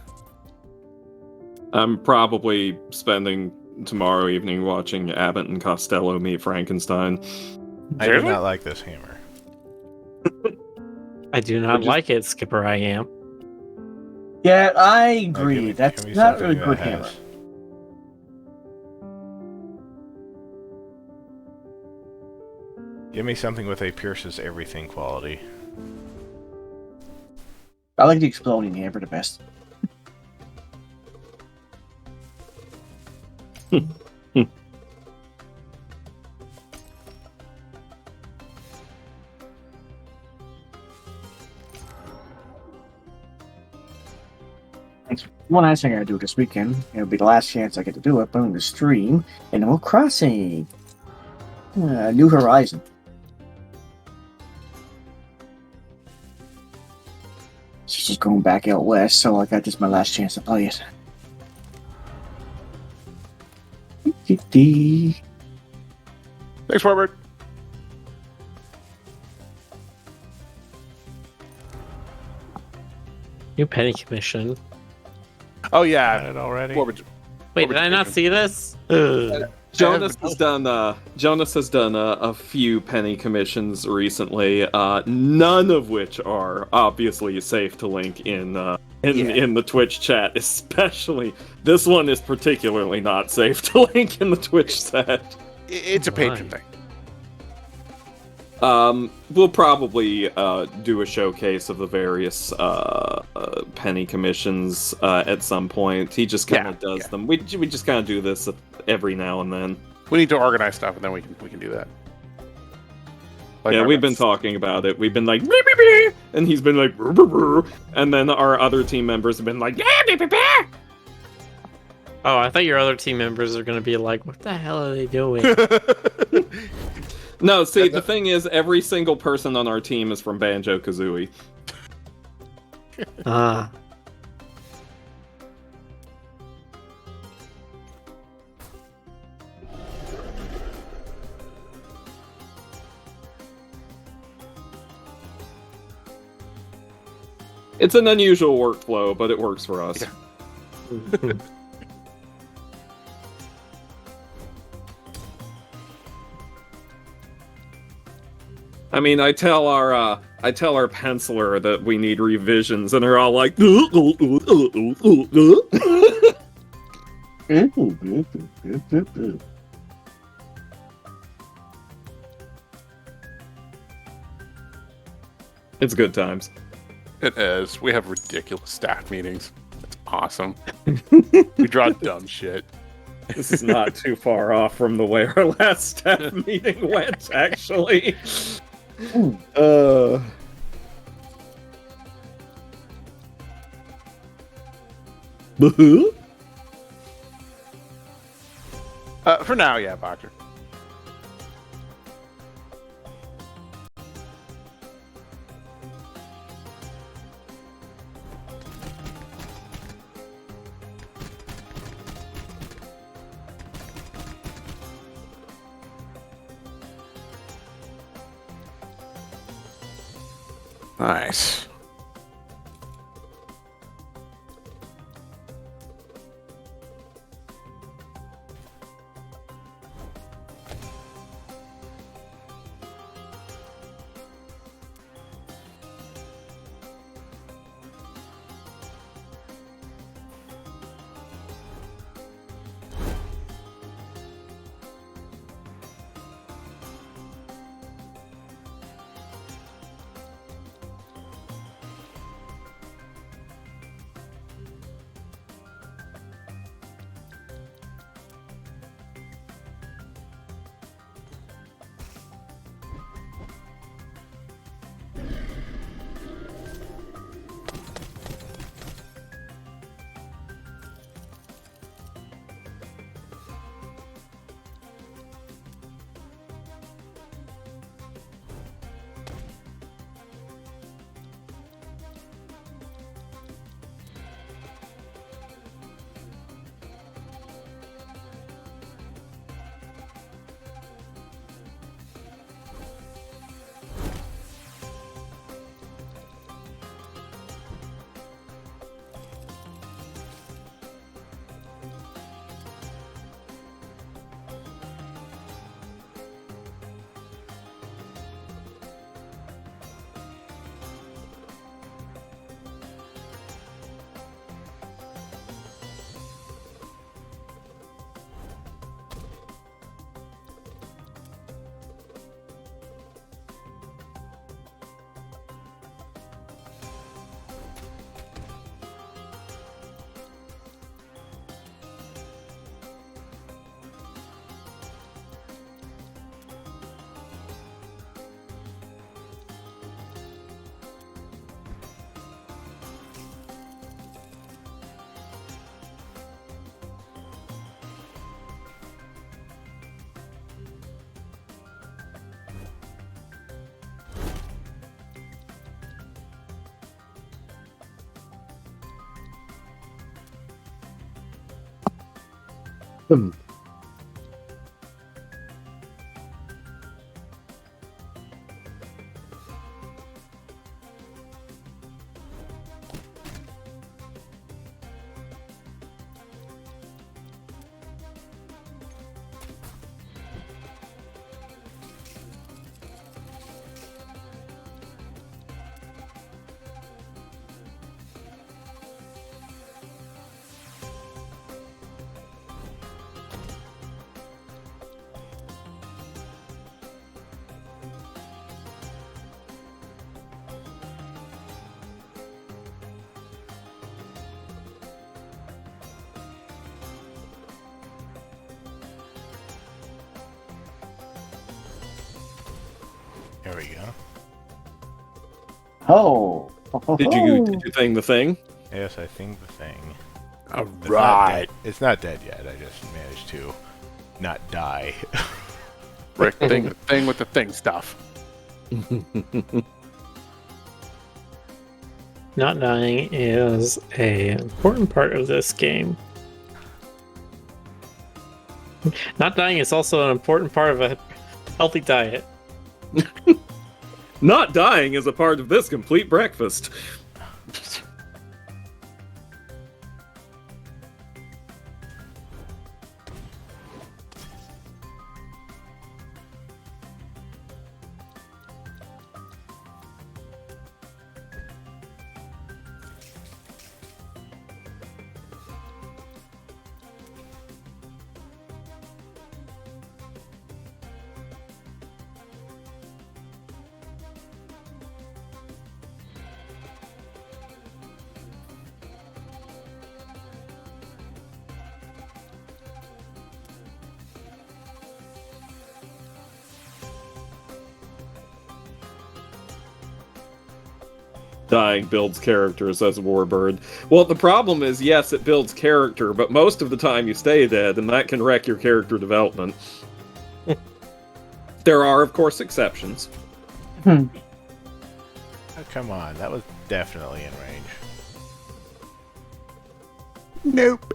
I'm probably spending tomorrow evening watching Abbott and Costello meet Frankenstein. I do not like this hammer. I do not like it, Skipper. I am. Yeah, I agree. Give me That's not something really that good has- hammer. Give me something with a pierces everything quality. I like the exploding hammer the best. One last thing I gotta do this weekend. It'll be the last chance I get to do it. Boom, the stream Animal Crossing. New Horizon. She's just going back out west, so I got this my last chance to play it. Thanks, Robert. New penny commission. Oh Got yeah. it already? Robert, Wait, Robert did I not Griffin. see this? Ugh. Jonas has done a few penny commissions recently, none of which are obviously safe to link in the Twitch chat. Especially this one is particularly not safe to link in the Twitch chat. It's a patron Why? thing. We'll probably do a showcase of the various penny commissions at some point. He just kind of does them. We just kind of do this every now and then. We need to organize stuff, and then we can do that. Like Yeah, our we've been best. talking about it. We've been like, "Beep, beep, beep," and he's been like, "Brr, brr, brr," and then our other team members have been like, "Yeah, beep, beep, beep." Oh, I thought your other team members are going to be like, what the hell are they doing? No, see, the thing is, every single person on our team is from Banjo-Kazooie. Ah. It's an unusual workflow, but it works for us. Yeah. I mean, I tell our penciler that we need revisions, and they're all like, "Ooh, ooh, ooh, ooh, ooh, ooh." It's good times. It is. We have ridiculous staff meetings. It's awesome. We draw dumb shit. This is not too far off from the way our last staff meeting went, actually. For now, yeah, Boxer. Nice. There we go. Oh. Did you thing the thing? Yes, I think the thing. All It's not right. dead. It's not dead yet. I just managed to not die. Rick, thing with the thing stuff. Not dying is an important part of this game. Not dying is also an important part of a healthy diet. Not dying is a part of this complete breakfast. Dying builds character, says Warbird. Well, the problem is, yes, it builds character, but most of the time you stay dead, and that can wreck your character development. There are, of course, exceptions. Oh, come on, that was definitely in range. Nope.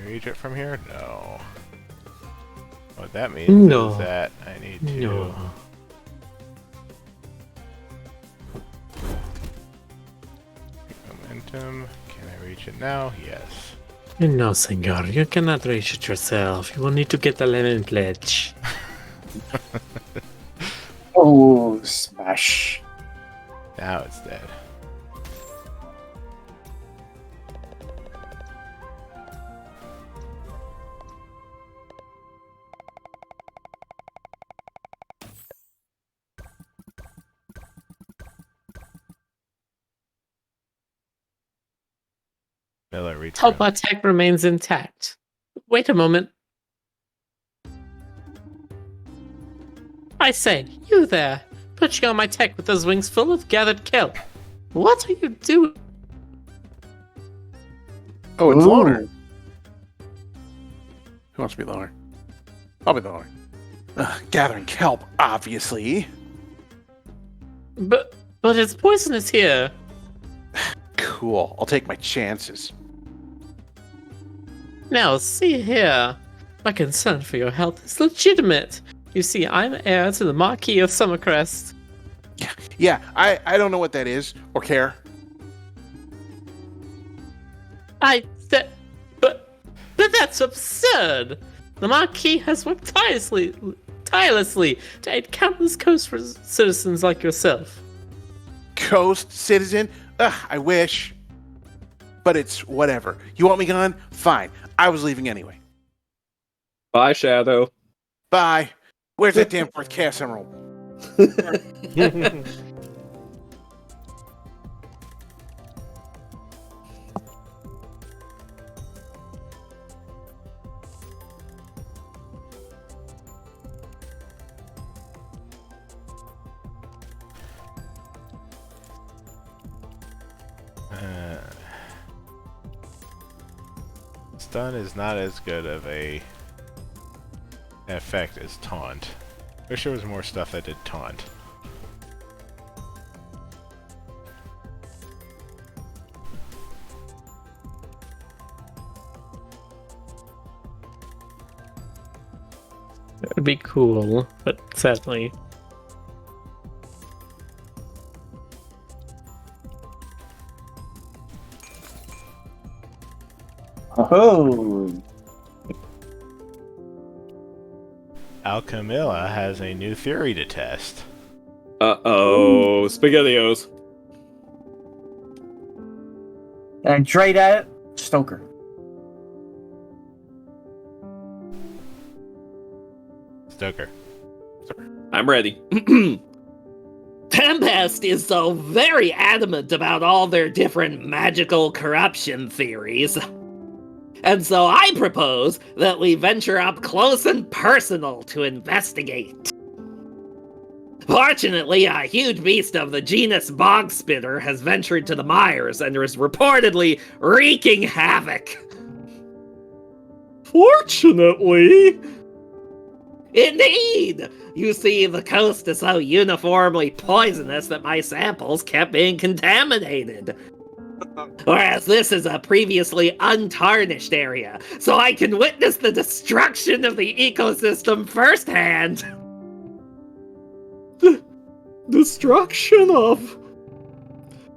Reach it from here? No. What that means No. is that I need to... No. Momentum. Can I reach it now? Yes. No, senor, you cannot reach it yourself. You will need to get the lemon pledge. Oh, smash. Now it's dead. Miller, reach it. Help tech remains intact. Wait a moment. I say, you there, pushing on my tech with those wings full of gathered kelp. What are you doing? Oh, it's Ooh. Loner. Who wants to be Loner? I'll be the Loner. Gathering kelp, obviously. But it's poisonous here. Cool. I'll take my chances. Now, see here. My concern for your health is legitimate. You see, I'm heir to the Marquis of Summercrest. Yeah, I don't know what that is or care. But that's absurd! The Marquis has worked tirelessly to aid countless coast citizens like yourself. Coast citizen? Ugh, I wish. but it's whatever. You want me gone? Fine. I was leaving anyway. Bye, Shadow. Bye. Where's that damn fourth Chaos Emerald? Stun is not as good of a effect as taunt. Wish there was more stuff that did taunt. That would be cool, but sadly. Oh, Alchemilla has a new theory to test. Uh-oh. SpaghettiOs. and trade at it, Stoker. Stoker. I'm ready. Tempest is so very adamant about all their different magical corruption theories. And so I propose that we venture up close and personal to investigate. Fortunately, a huge beast of the genus Bog Spitter has ventured to the mires and is reportedly wreaking havoc. Fortunately. Indeed! You see, the coast is so uniformly poisonous that my samples kept being contaminated. Whereas this is a previously untarnished area, so I can witness the destruction of the ecosystem firsthand. Destruction of...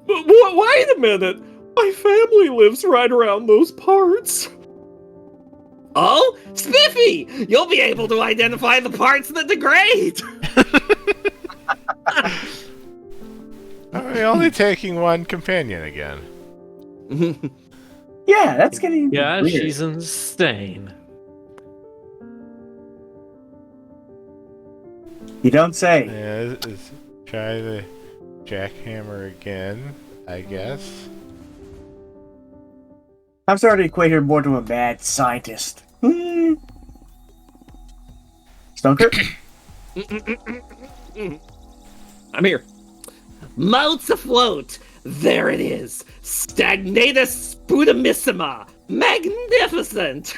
Wait a minute! My family lives right around those parts. Oh, Spiffy! You'll be able to identify the parts that degrade! Are we only taking one companion again? Yeah, that's getting Yeah, weird. she's insane. You don't say. Yeah, let's try the jackhammer again, I guess. I'm starting to equate her more to a mad scientist. Stoker? I'm here. Moats afloat! There it is! Stagnatus sputumissima! Magnificent!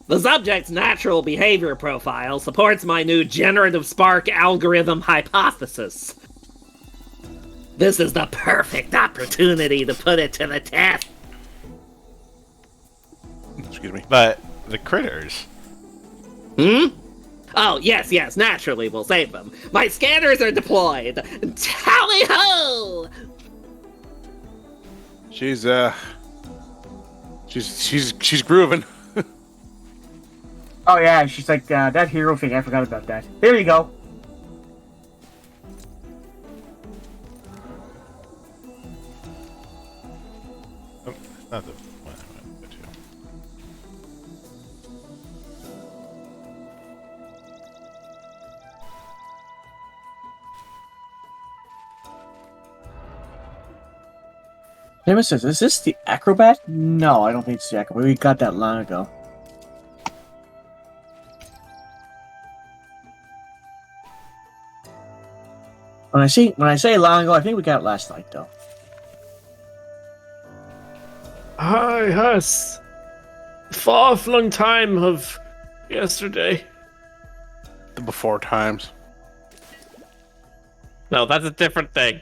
The subject's natural behavior profile supports my new generative spark algorithm hypothesis. This is the perfect opportunity to put it to the test. Excuse me. But the critters. Oh, yes, naturally, we'll save them. My scanners are deployed. Tally-ho! She's grooving. Oh yeah, she's like, that hero thing, I forgot about that. There you go. Oh, not the one I want to go to. Nemesis, is this the acrobat? No, I don't think it's the acrobat. We got that long ago. When I say long ago, I think we got it last night though. Hi, yes. Far-flung time of yesterday. The before times. No, that's a different thing.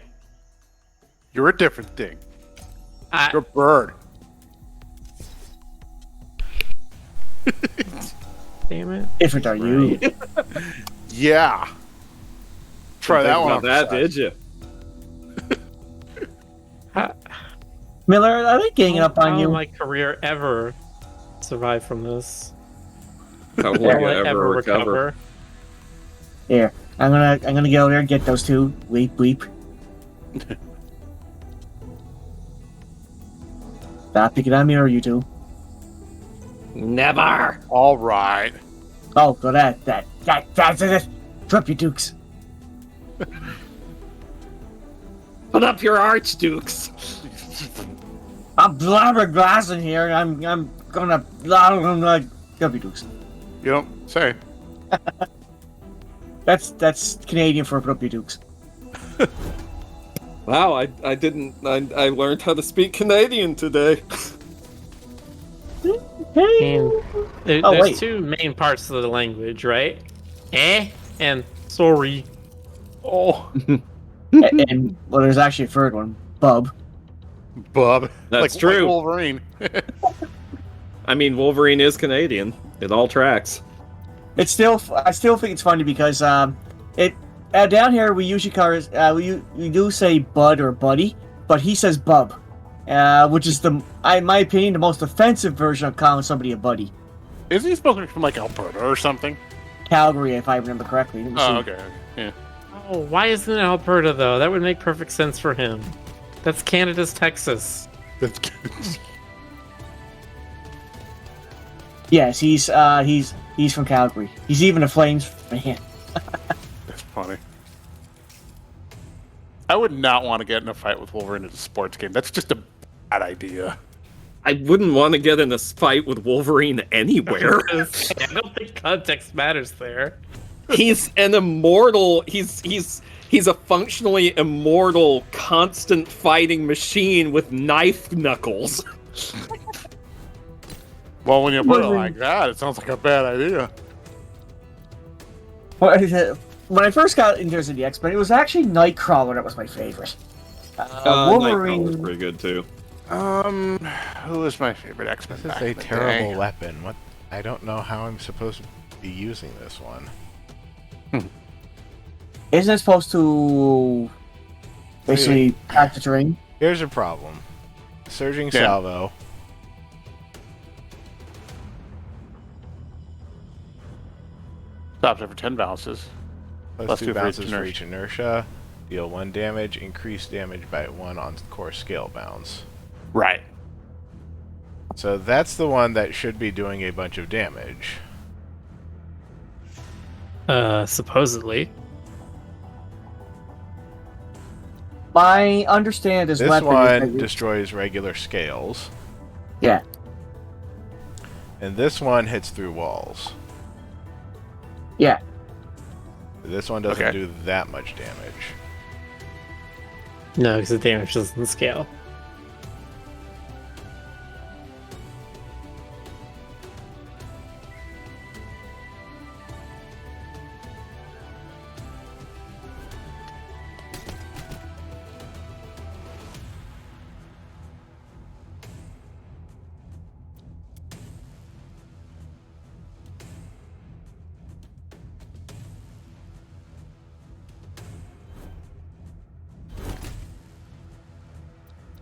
You're a different thing. You're a bird. Damn it. Different are you? Yeah. Try that one. About that, did you? Miller, I think ganging up on How you. will my career ever survive from this? How will Will you it ever recover? Here, I'm gonna go there and get those two. Weep, weep. Stop picking on me, or you two. Never. All right. Oh, go that's it. Drop your dukes. Put up your archdukes. I'm blabberglass in here. I'm gonna drop your dukes. You don't say. That's Canadian for drop your dukes. Wow, I learned how to speak Canadian today. And there's wait. two main parts of the language, right? And sorry. Oh, And well, there's actually a third one, bub. Bub. That's like true. Wolverine. I mean, Wolverine is Canadian. It all tracks. I still think it's funny because down here we usually we do say bud or buddy, but he says bub, which is in my opinion the most offensive version of calling somebody a buddy. Isn't he supposed to be from like Alberta or something? Calgary, if I remember correctly. Let me see. Oh, okay. Yeah. Oh, why isn't it Alberta though? That would make perfect sense for him. That's Canada's Texas. That's good. Yes, he's from Calgary. He's even a Flames fan. That's funny. I would not want to get in a fight with Wolverine at a sports game. That's just a bad idea. I wouldn't want to get in a fight with Wolverine anywhere. I don't think context matters there. He's an immortal. He's a functionally immortal, constant fighting machine with knife knuckles. Well, when you put it like that, it sounds like a bad idea. When I first got into the X-Men, it was actually Nightcrawler that was my favorite. Wolverine was pretty good too. Who was my favorite X-Men? This is a terrible weapon. What? I don't know how I'm supposed to be using this one. Isn't it supposed to basically pack the terrain? Here's a problem. Surging salvo. Stops every 10 bounces. Plus 2 bounces for each inertia. Deal 1 damage. Increase damage by 1 on core scale bounce. Right. So that's the one that should be doing a bunch of damage. Supposedly. My understand is this weapon one destroys regular scales. Yeah. And this one hits through walls. Yeah. This one doesn't do that much damage. No, because the damage doesn't scale.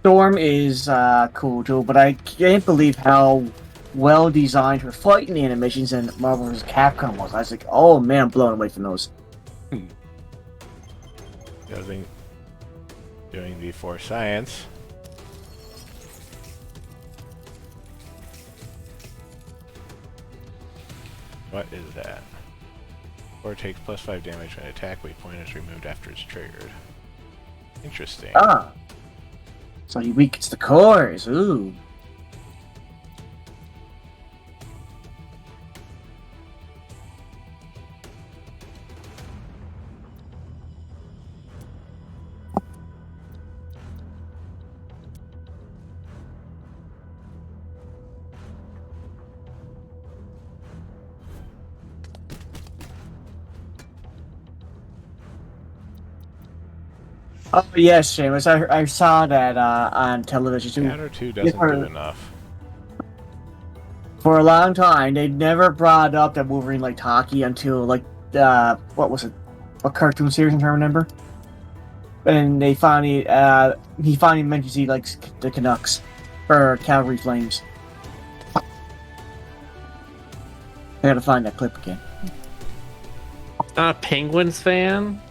Storm is cool too, but I can't believe how well designed her fighting animations in Marvel vs. Capcom was. I was like, oh man, I'm blown away from those. Doing the Force Science. What is that? Or takes plus 5 damage when an attack waypoint is removed after it's triggered. Interesting. Ah. So he weakens the cores. Ooh. Oh yes, Seamus. I saw that on television too. Counter 2 doesn't do enough. For a long time, they never brought up that Wolverine liked hockey until what was it? What cartoon series? I can't remember. And they finally, he finally mentions he likes the Canucks or Calgary Flames. I gotta find that clip again. Not a Penguins fan?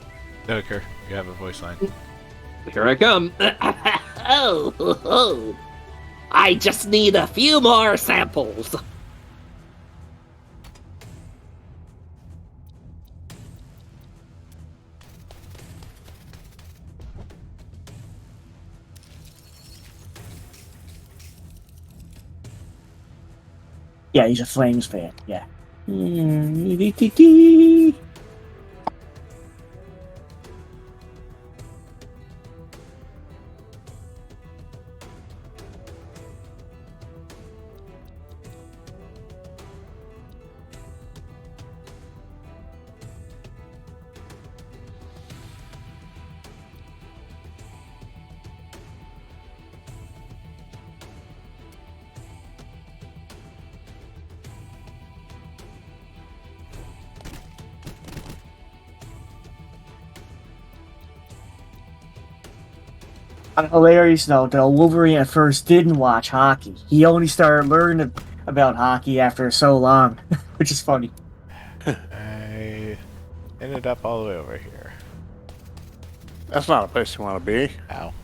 Joker, you have a voice line. Here I come. I just need a few more samples. Yeah, he's a Flames fan. Yeah. On a hilarious note, though, Wolverine at first didn't watch hockey. He only started learning about hockey after so long, which is funny. I ended up all the way over here. That's not a place you want to be. Ow.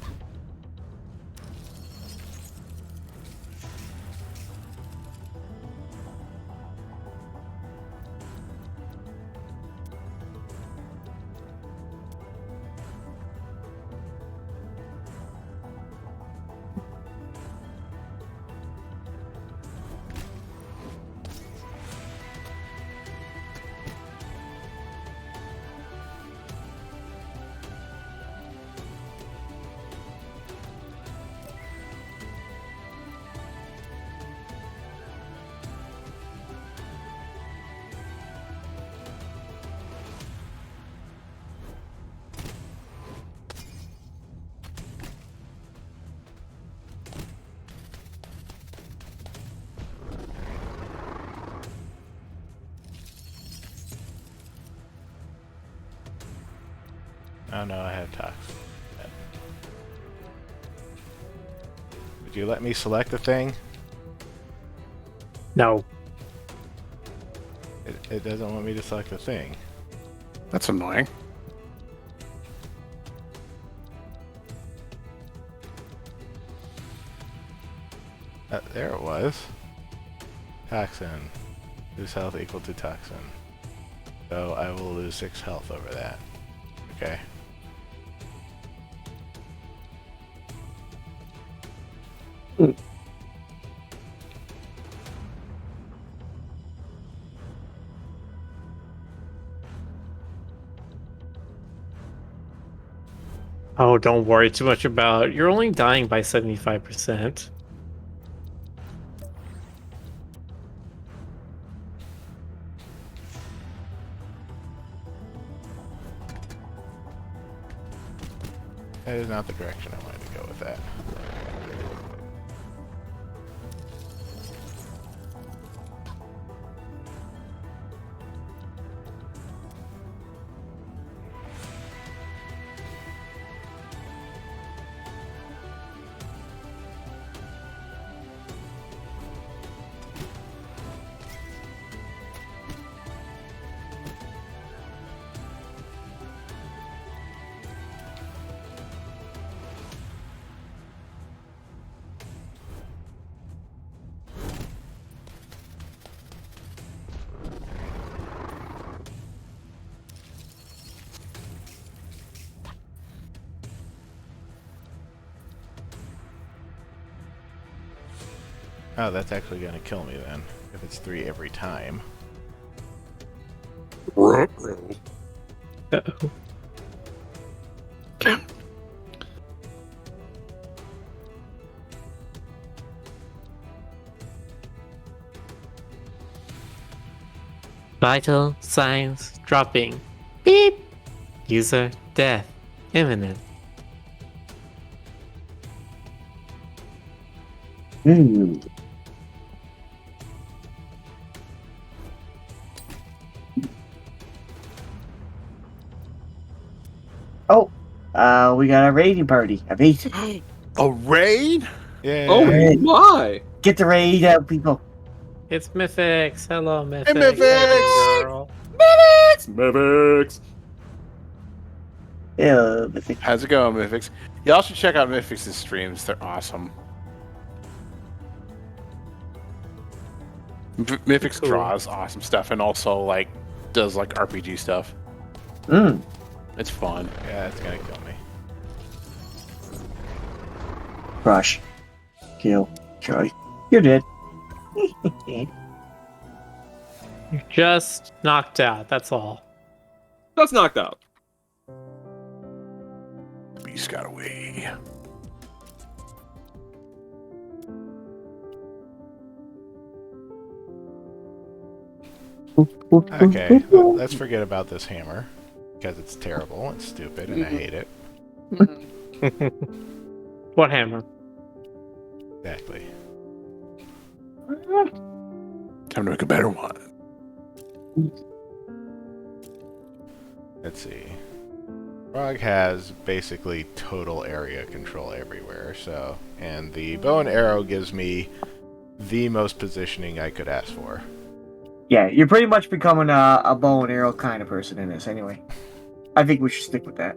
Oh no, I had tox. Would you let me select the thing? No. It doesn't want me to select the thing. That's annoying. There it was. Toxin. Lose health equal to toxin. So I will lose 6 health over that. Okay. Oh, don't worry too much about it. You're only dying by 75%. That is not the direction I wanted to go with that. Oh, that's actually gonna kill me then, if it's 3 every time. Uh-oh. Vital signs dropping. Beep. User death imminent. Oh, we got a raiding party of 8. A raid? Yeah. Oh my! Get the raid out, people. It's Mythix. Hello, Mythix. Hey, Mythix! Girl. Mavix! Yeah, How's it going, Mythix? Y'all should check out Mythix's streams. They're awesome. Mythic's Cool. draws awesome stuff and also like does like RPG stuff. Mm. It's fun. Yeah, it's gonna kill me. Crush. Kill. Try. You're dead. You're just knocked out, that's all. That's knocked out. The beast got away. Okay, let's forget about this hammer. Because it's terrible and stupid and I hate it. What hammer? Exactly. Time to make a better one. Let's see. Frog has basically total area control everywhere, so... And the bow and arrow gives me the most positioning I could ask for. Yeah, you're pretty much becoming a bow and arrow kind of person in this anyway. I think we should stick with that.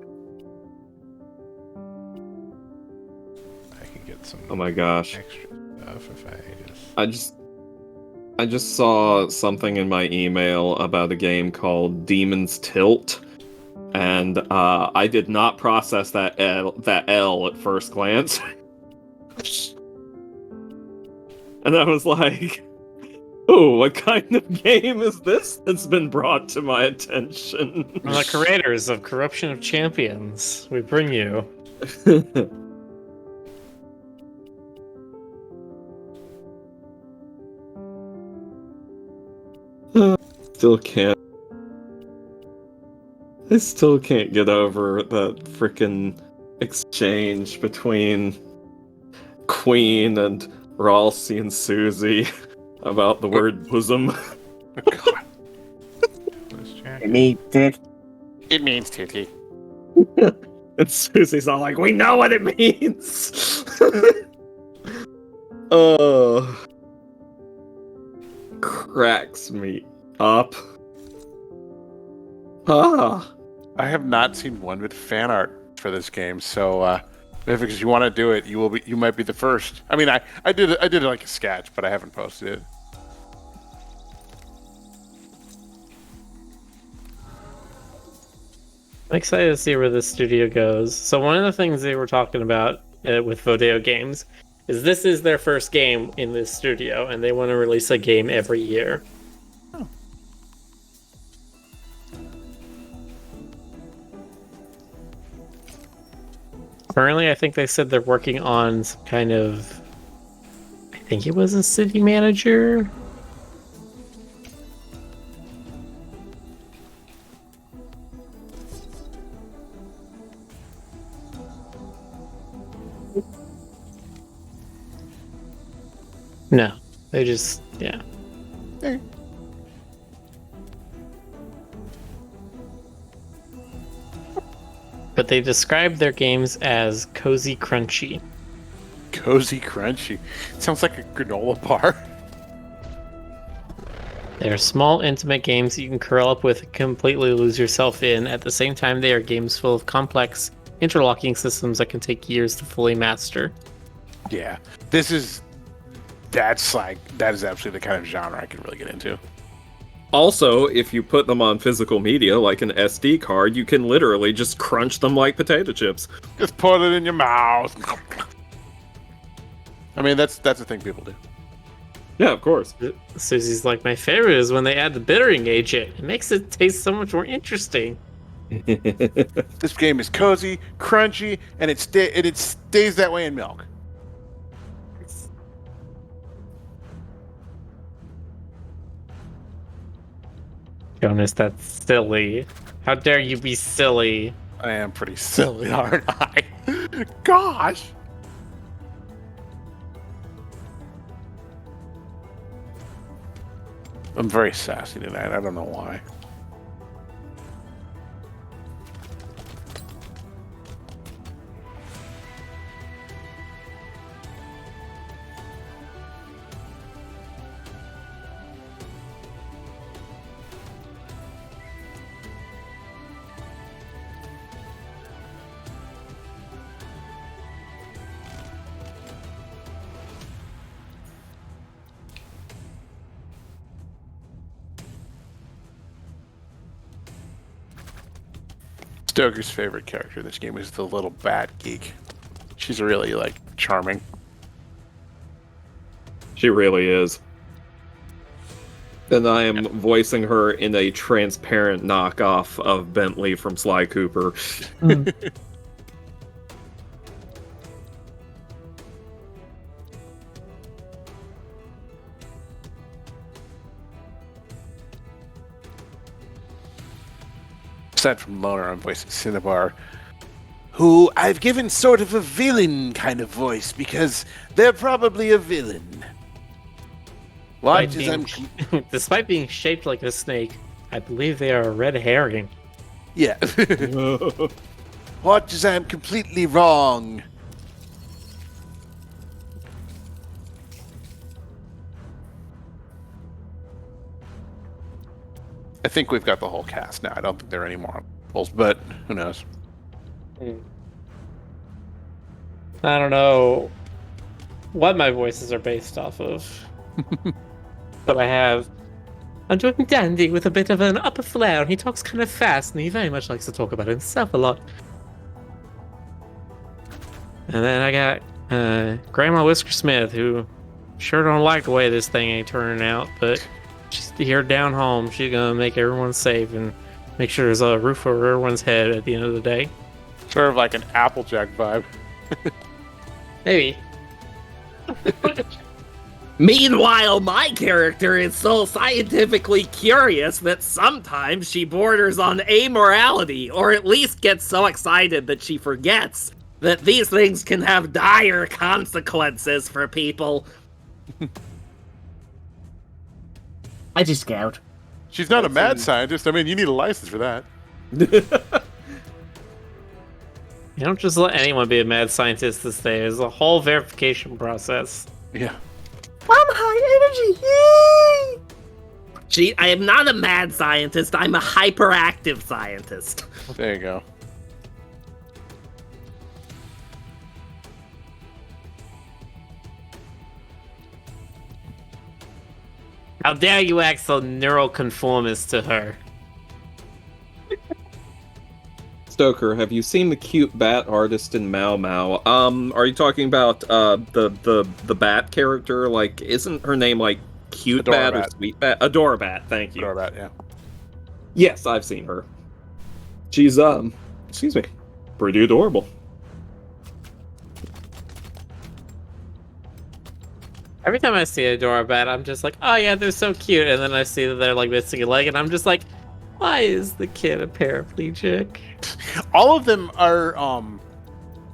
I can get some Oh my gosh. extra stuff if I just... I just saw something in my email about a game called Demon's Tilt, and I did not process that L at first glance. And I was like, oh, what kind of game is this that's been brought to my attention? From the creators of Corruption of Champions, we bring you. Still can't. I still can't get over that freaking exchange between Queen and Ralsei and Susie about the word bosom. It means it. It means titty. And Susie's all like, we know what it means! Oh. Cracks me up. Ah. I have not seen one with fan art for this game, so if you want to do it, you might be the first. I mean, I did it like a sketch, but I haven't posted it. I'm excited to see where this studio goes. So one of the things they were talking about with Vodeo Games is this is their first game in this studio, and they want to release a game every year. Oh. Currently, I think they said they're working on some kind of... I think it was a city manager? No, they just, yeah. But they describe their games as cozy crunchy. Cozy Crunchy. Sounds like a granola bar. They are small, intimate games you can curl up with and completely lose yourself in. At the same time, they are games full of complex, interlocking systems that can take years to fully master. Yeah. That is absolutely the kind of genre I can really get into. Also, if you put them on physical media, like an SD card, you can literally just crunch them like potato chips. Just put it in your mouth. I mean, that's the thing people do. Yeah, of course. Susie's like, my favorite is when they add the bittering agent. It makes it taste so much more interesting. This game is cozy, crunchy, and it stays that way in milk. Jonas, that's silly. How dare you be silly? I am pretty silly, aren't I? Gosh! I'm very sassy tonight. I don't know why. Stoker's favorite character in this game is the little bat geek. She's really, like, charming. She really is. And I am voicing her in a transparent knockoff of Bentley from Sly Cooper. Aside from Loner, I'm voicing Cinnabar, who I've given sort of a villain kind of voice because they're probably a villain. Why? Despite being shaped like a snake, I believe they are a red herring. Yeah. What is I'm completely wrong? I think we've got the whole cast now. I don't think there are any more roles, but who knows? I don't know what my voices are based off of. But I'm doing Dandy with a bit of an upper flair, and he talks kind of fast, and he very much likes to talk about himself a lot. And then I got Grandma Whisker Smith, who sure don't like the way this thing ain't turning out, but she's here down home. She's gonna make everyone safe and make sure there's a roof over everyone's head at the end of the day. Sort of like an Applejack vibe. Maybe. Meanwhile, my character is so scientifically curious that sometimes she borders on amorality, or at least gets so excited that she forgets that these things can have dire consequences for people. I just scout. She's not a mad scientist. I mean, you need a license for that. You don't just let anyone be a mad scientist this day. There's a whole verification process. Yeah. I'm high energy. Yay! I am not a mad scientist. I'm a hyperactive scientist. There you go. How dare you act so neuroconformist to her? Stoker, have you seen the cute bat artist in Mao Mao? Are you talking about the bat character? Like, isn't her name like Cute Bat or Sweet Bat? Adorabat, thank you. Adorabat, yeah. Yes, I've seen her. She's excuse me, pretty adorable. Every time I see a Adorabat, I'm just like, oh yeah, they're so cute. And then I see that they're like missing a leg, and I'm just like, why is the kid a paraplegic? All of them are,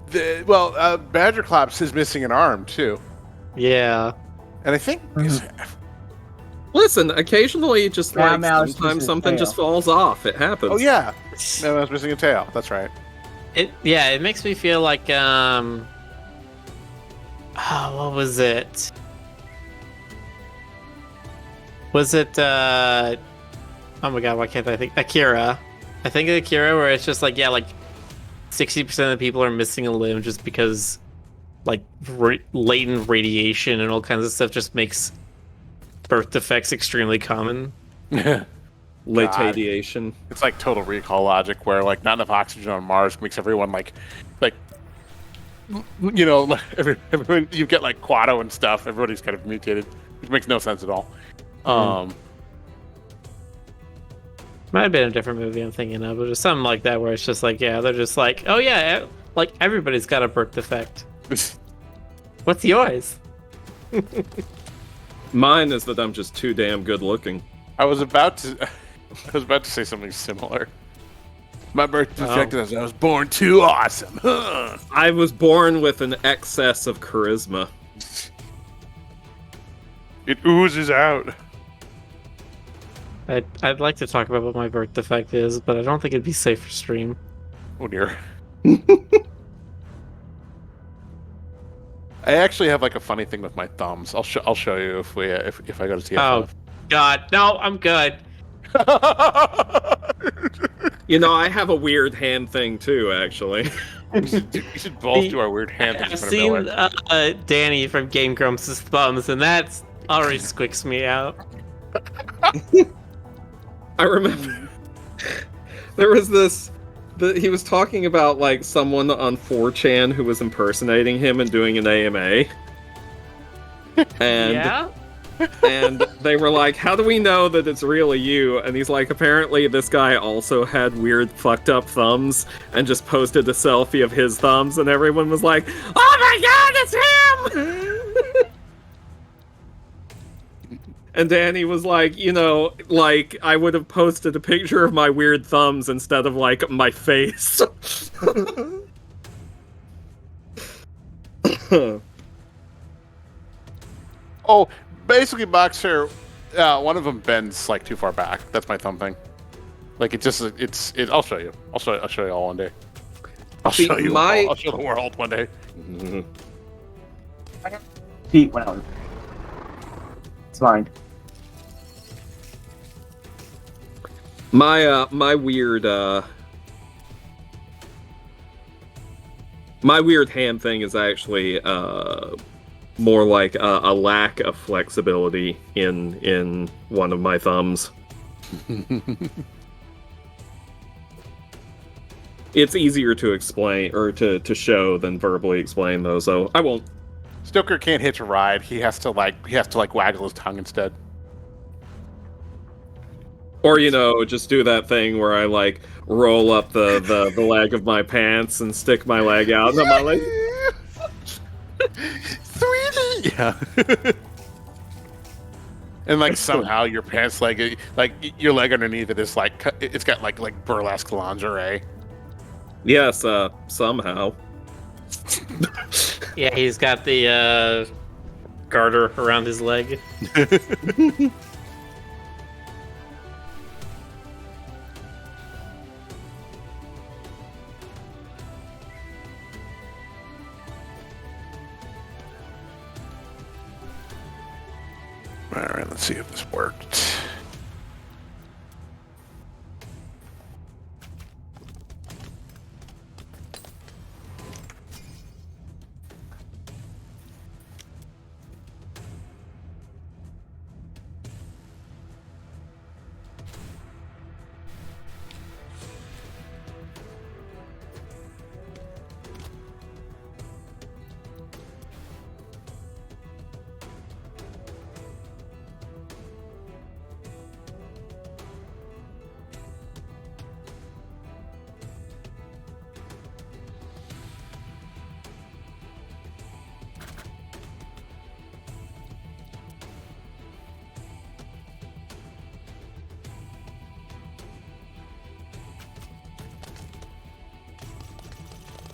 Badger Claps is missing an arm, too. Yeah. And I think... Listen, occasionally, just like, sometimes something tail. just falls off. It happens. Oh, yeah. No, I was missing a tail. That's right. It makes me feel like, what was it? Was it, oh my god, why can't I think? Akira. I think of Akira, where it's just like, yeah, like 60% of the people are missing a limb just because, like, latent radiation and all kinds of stuff just makes birth defects extremely common. Latadiation. It's like Total Recall logic, where, like, not enough oxygen on Mars makes everyone, like you know, everyone, you get, like, Quado and stuff. Everybody's kind of mutated, which makes no sense at all. Might have been a different movie I'm thinking of, but it's something like that where it's just like, yeah, they're just like, oh yeah, like everybody's got a birth defect. What's yours? Mine is that I'm just too damn good looking. I was about to say something similar. My birth defect is I was born too awesome. I was born with an excess of charisma. It oozes out. I'd like to talk about what my birth defect is, but I don't think it'd be safe for stream. Oh dear. I actually have like a funny thing with my thumbs. I'll show you if we if I go to TFF. Oh god, no, I'm good. You know, I have a weird hand thing too, actually. We should both do our weird hand things. I've seen Danny from Game Grumps' thumbs, and that already squicks me out. I remember there was this he was talking about like someone on 4chan who was impersonating him and doing an AMA. And Yeah? and they were like, how do we know that it's really you? And he's like, apparently this guy also had weird fucked up thumbs and just posted a selfie of his thumbs, and everyone was like, oh my god, it's him! And Danny was like, like, I would have posted a picture of my weird thumbs instead of, like, my face. Oh, basically, Boxer, one of them bends like too far back. That's my thumb thing. Like I'll show you. I'll show you all one day. I'll show you. I'll show the world one day. Feet, whatever. It's fine. My weird hand thing is actually more like a lack of flexibility in one of my thumbs. It's easier to explain or to show than verbally explain, though, so I won't. Stoker can't hitch a ride. He has to waggle his tongue instead. Or, just do that thing where I, like, roll up the leg of my pants and stick my leg out, and I'm like, sweetie! Yeah. And, like, somehow your pants leg, like, your leg underneath it is, like, it's got, like burlesque lingerie. yes, somehow. Yeah, he's got the garter around his leg. Alright, let's see if this worked.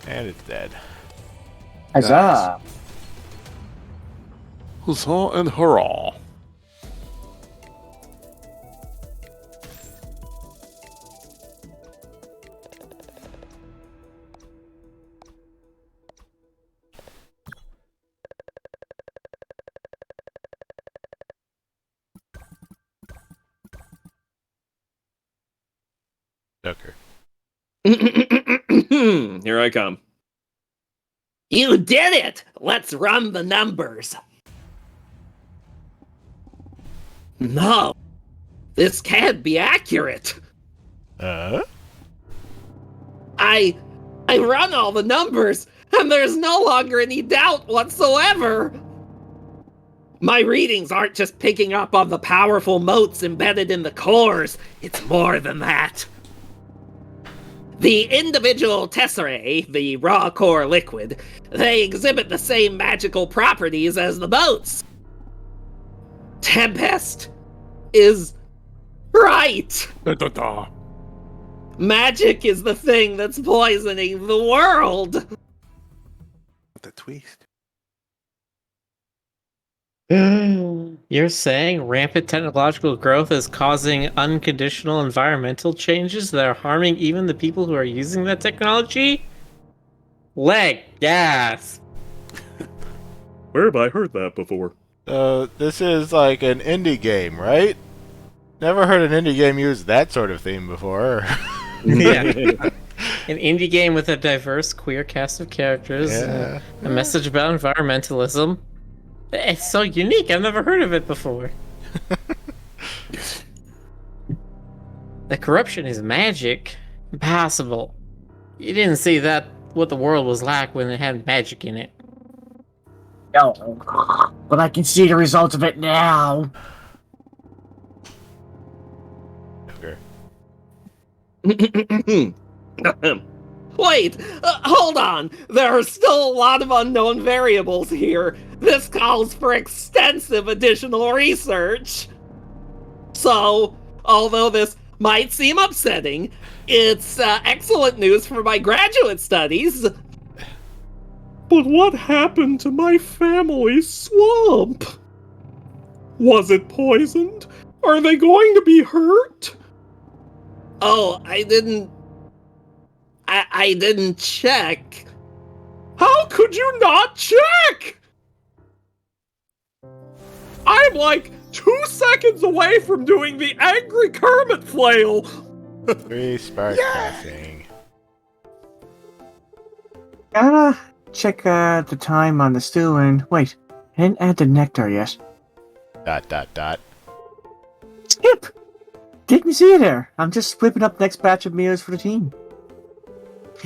And it's dead. Huzzah! Huzzah and hurrah. Joker. Here I come. You did it! Let's run the numbers. No, this can't be accurate. Uh? I run all the numbers, and there's no longer any doubt whatsoever. My readings aren't just picking up on the powerful motes embedded in the cores. It's more than that. The individual tesserae, the raw core liquid, they exhibit the same magical properties as the motes. Tempest is right. Da, da, da. Magic is the thing that's poisoning the world. The twist. You're saying rampant technological growth is causing unconditional environmental changes that are harming even the people who are using that technology? Leg gas. Where have I heard that before? This is like an indie game, right? Never heard an indie game use that sort of theme before. Yeah. An indie game with a diverse queer cast of characters. Yeah. A message about environmentalism. It's so unique. I've never heard of it before. The corruption is magic. Impossible. You didn't see that what the world was like when it had magic in it. No, but I can see the results of it now. Okay. Wait, hold on. There are still a lot of unknown variables here. This calls for extensive additional research. So, although this might seem upsetting, it's excellent news for my graduate studies. But what happened to my family's swamp? Was it poisoned? Are they going to be hurt? Oh, I didn't check. How could you not check? I'm like 2 seconds away from doing the angry Kermit flail. 3 spark crafting. Gotta check the time on the stew and wait, I didn't add the nectar yet. ... Skip! Didn't see you there. I'm just whipping up the next batch of meals for the team.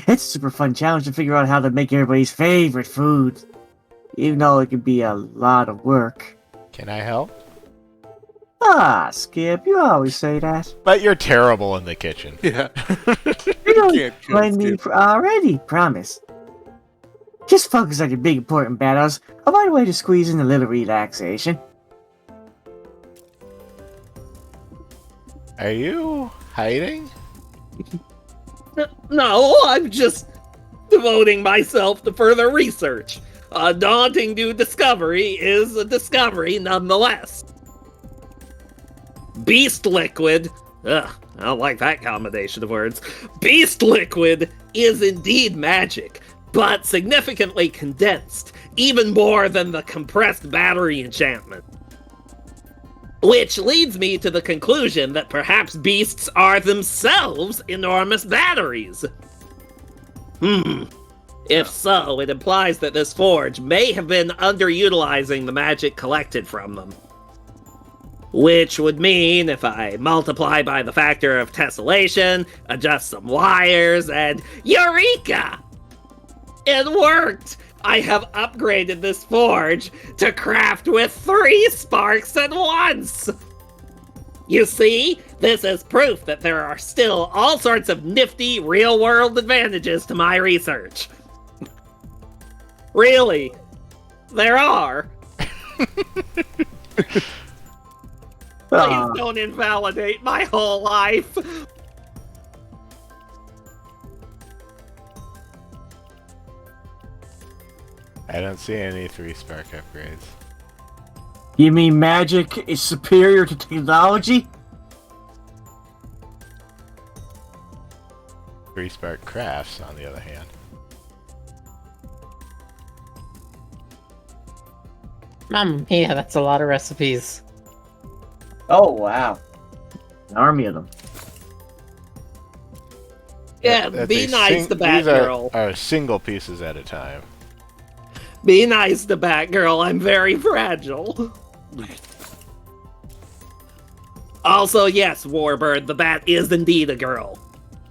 It's a super fun challenge to figure out how to make everybody's favorite food, even though it can be a lot of work. Can I help? Ah, Skip, you always say that. But you're terrible in the kitchen. Yeah. You don't Can't blame me Skip. for already, promise. Just focus on your big important battles. I'll find a way to squeeze in a little relaxation. Are you hiding? No, I'm just devoting myself to further research. A daunting new discovery is a discovery nonetheless. Beast liquid. Ugh, I don't like that combination of words. Beast liquid is indeed magic, but significantly condensed, even more than the compressed battery enchantment. Which leads me to the conclusion that perhaps beasts are themselves enormous batteries. If so, it implies that this forge may have been underutilizing the magic collected from them. Which would mean, if I multiply by the factor of tessellation, adjust some wires, and eureka! It worked! I have upgraded this forge to craft with 3 sparks at once! You see, this is proof that there are still all sorts of nifty real-world advantages to my research. Really, there are. Please don't invalidate my whole life. I don't see any 3 spark upgrades. You mean magic is superior to technology? 3 spark crafts, on the other hand. Yeah, that's a lot of recipes. Oh, wow. An army of them. Yeah, That's be a nice to these Batgirl. are single pieces at a time. Be nice to Batgirl, I'm very fragile. Also, yes, Warbird, the bat is indeed a girl.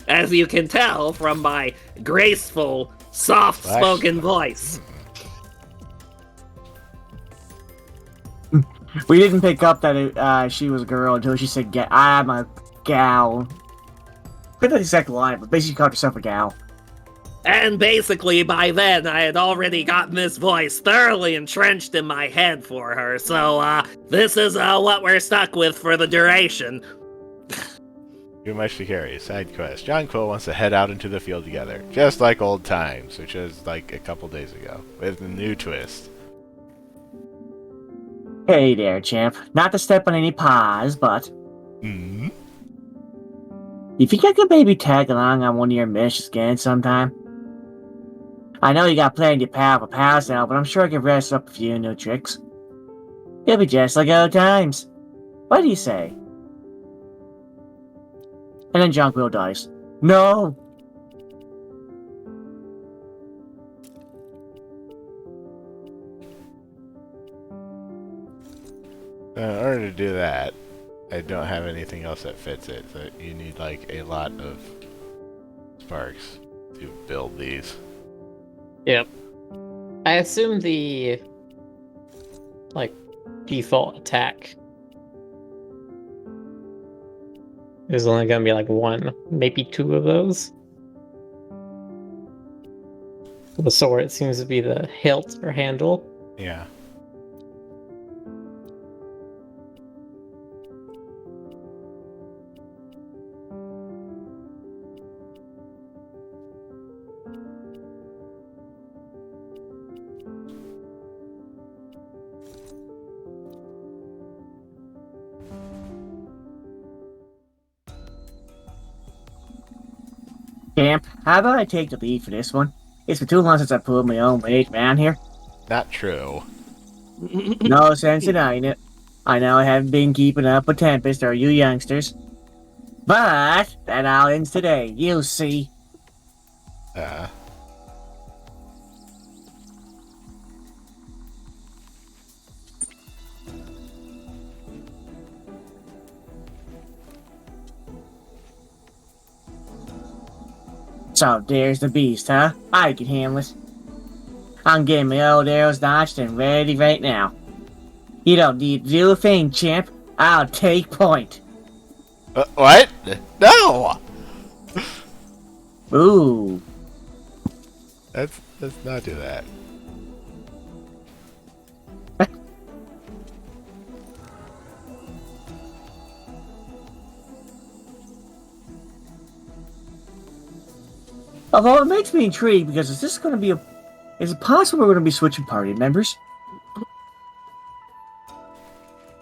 As you can tell from my graceful, soft-spoken voice. We didn't pick up that she was a girl until she said, I'm a gal. Not the exact line, but basically called herself a gal. And basically, by then, I had already gotten this voice thoroughly entrenched in my head for her, so, this is, what we're stuck with for the duration. Too much to carry. Side quest. John and Quill wants to head out into the field together, just like old times, which was like a couple days ago, with a new twist. Hey there, champ. Not to step on any paws, but... Hmm? You think I could maybe tag along on one of your missions again sometime? I know you got plenty of powerful pals now, but I'm sure I could rest up a few new tricks. It'll be just like old times. What do you say? And then John Quill dies. No! In order to do that, I don't have anything else that fits it, so you need like a lot of sparks. to build these. Yep. I assume the default attack is only gonna be like one, maybe two of those. The sword seems to be the hilt or handle. Yeah. Champ, how about I take the lead for this one? It's been too long since I pulled my own weight around here. Not true. No sense denying it. I know I haven't been keeping up with Tempest or you youngsters. But that all ends today, you'll see. So there's the beast, huh? I can handle it. I'm getting my old arrows notched and ready right now. You don't need to do a thing, champ. I'll take point. What? No! Ooh. Let's not do that. Although it makes me intrigued because is it possible we're going to be switching party members?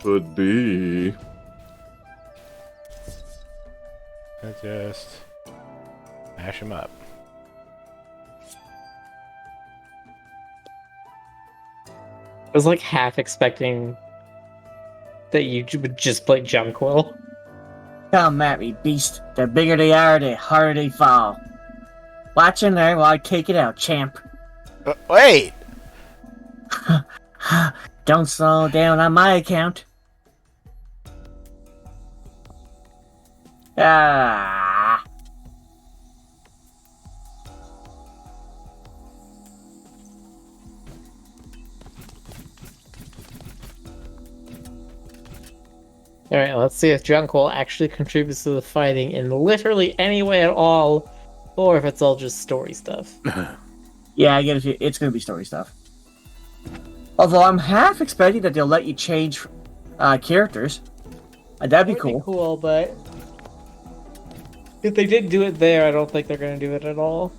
Could be. Let's just mash them up. I was like half expecting that you would just play Junkwell. Come at me, beast. The bigger they are, the harder they fall. Watch in there while I take it out, champ. Wait! Don't slow down on my account. Ah. Alright, let's see if Junkwell actually contributes to the fighting in literally any way at all, or if it's all just story stuff. Yeah, I get it. It's going to be story stuff. Although I'm half expecting that they'll let you change characters. That'd be cool. Cool, but if they did do it there, I don't think they're going to do it at all.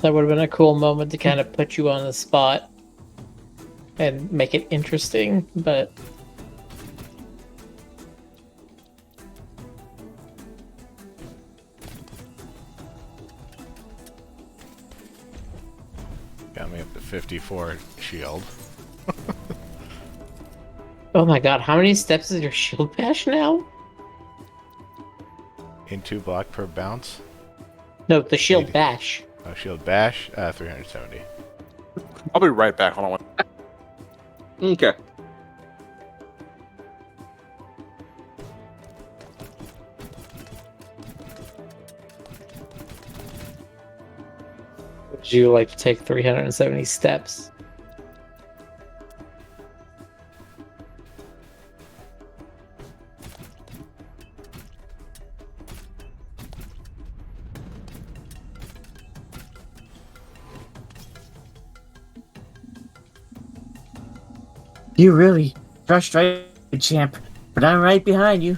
That would have been a cool moment to kind of put you on the spot and make it interesting, but Got me up to 54 shield. oh my god, how many steps is your shield bash now? In 2 block per bounce. No, the shield 80. bash. Oh, shield bash, 370. I'll be right back. Hold on. Okay. Would you like to take 370 steps? You really frustrated, champ, but I'm right behind you.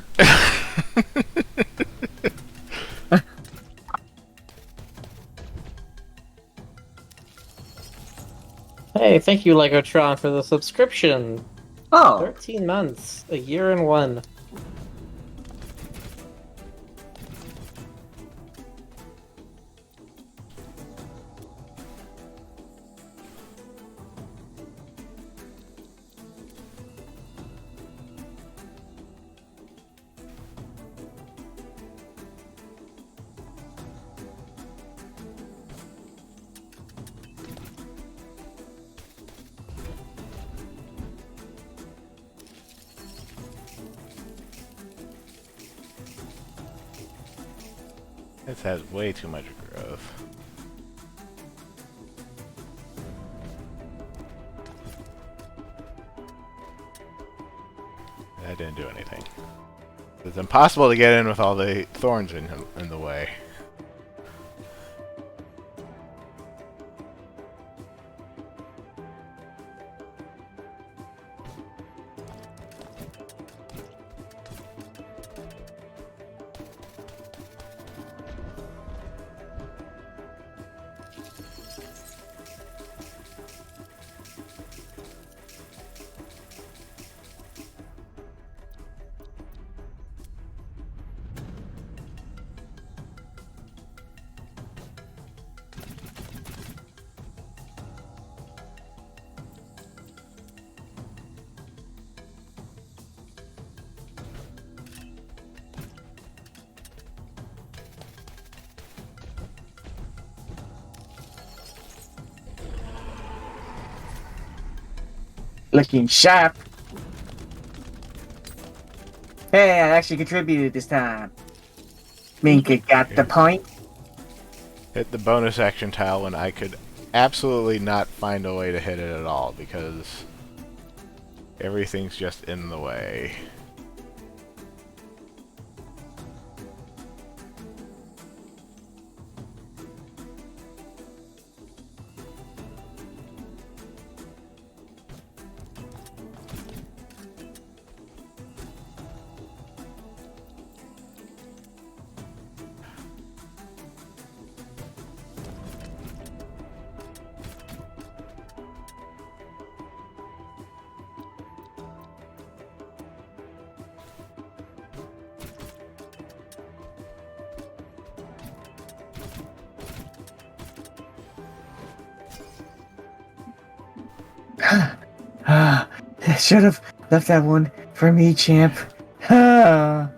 Hey, thank you, Legotron, for the subscription. Oh, 13 months, a year and one. This has way too much growth. That didn't do anything. It's impossible to get in with all the thorns in the way. Looking sharp. Hey, I actually contributed this time. Minka got the point. Hit the bonus action tile when I could absolutely not find a way to hit it at all because everything's just in the way. Should have left that one for me, champ. Ah.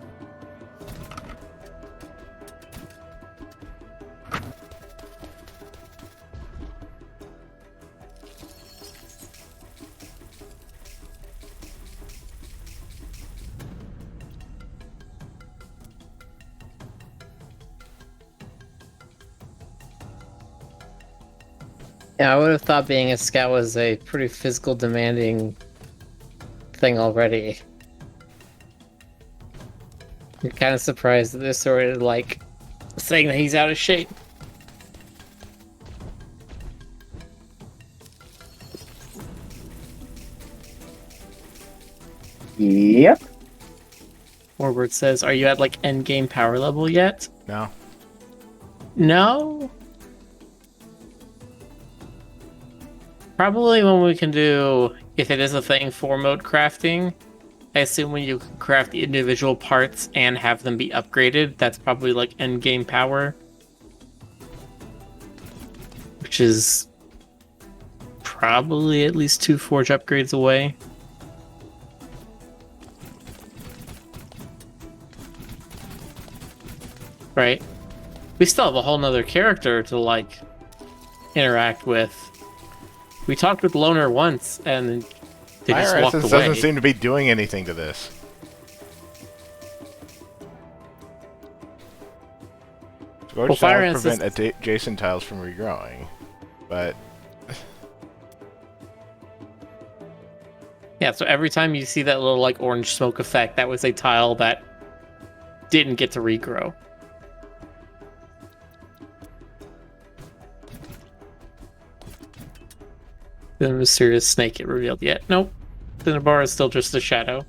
Yeah, I would have thought being a scout was a pretty physical demanding thing already. I'm kind of surprised that they're sort of like saying that he's out of shape. Yep. Warbird says, "Are you at like end game power level yet?" No. No. Probably when we can do, if it is a thing, 4-mode crafting. I assume when you craft the individual parts and have them be upgraded, that's probably like end game power. Which is probably at least 2 forge upgrades away. Right? We still have a whole nother character to like interact with. We talked with Loner once, and they just Fire walked Essence away. doesn't seem to be doing anything to this. Scorch Fire tiles prevent Essence- adjacent tiles from regrowing, but Yeah, so every time you see that little like orange smoke effect, that was a tile that didn't get to regrow. The mysterious snake get revealed yet? Nope. Cinnabar is still just a shadow.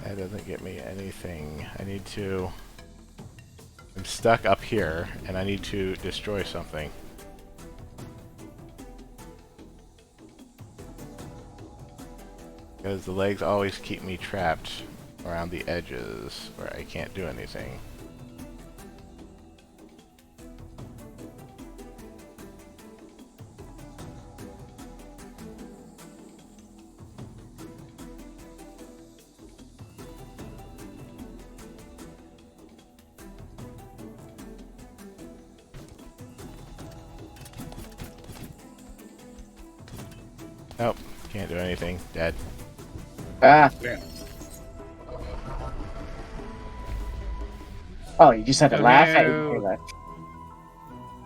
that doesn't get me anything. I need to... I'm stuck up here, and I need to destroy something. Because the legs always keep me trapped around the edges, where I can't do anything. Nope. Can't do anything. Dead. Ah. Damn. Oh, you just had to Oh, laugh at no.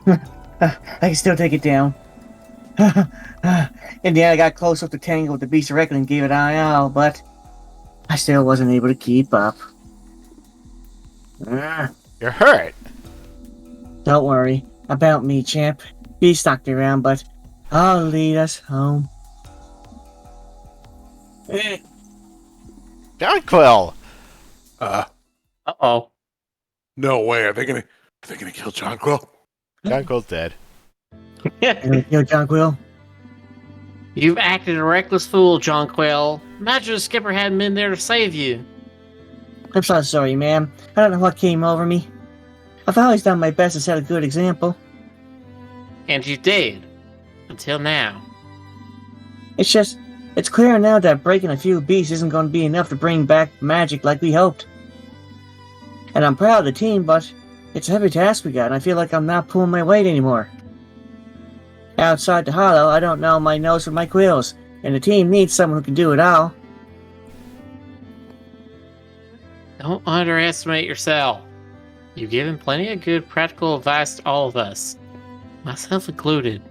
it. I can still take it down. In the end, I got close up to tangle with the Beast of Reckoning and gave it eye out, but I still wasn't able to keep up. You're hurt. Don't worry about me, champ. Beast knocked me around, but I'll lead us home. Jonquill! Uh-oh. No way. Are they gonna kill John Quill? Jonquill's dead. Yo, Jonquill. You've acted a reckless fool, Jonquill. Imagine if Skipper hadn't been there to save you. I'm so sorry, ma'am. I don't know what came over me. I've always done my best to set a good example. And you did. Until now. It's clear now that breaking a few beasts isn't going to be enough to bring back magic like we hoped. And I'm proud of the team, but it's a heavy task we got, and I feel like I'm not pulling my weight anymore. Outside the hollow, I don't know my nose from my quills, and the team needs someone who can do it all. Don't underestimate yourself. You've given plenty of good practical advice to all of us. Myself included.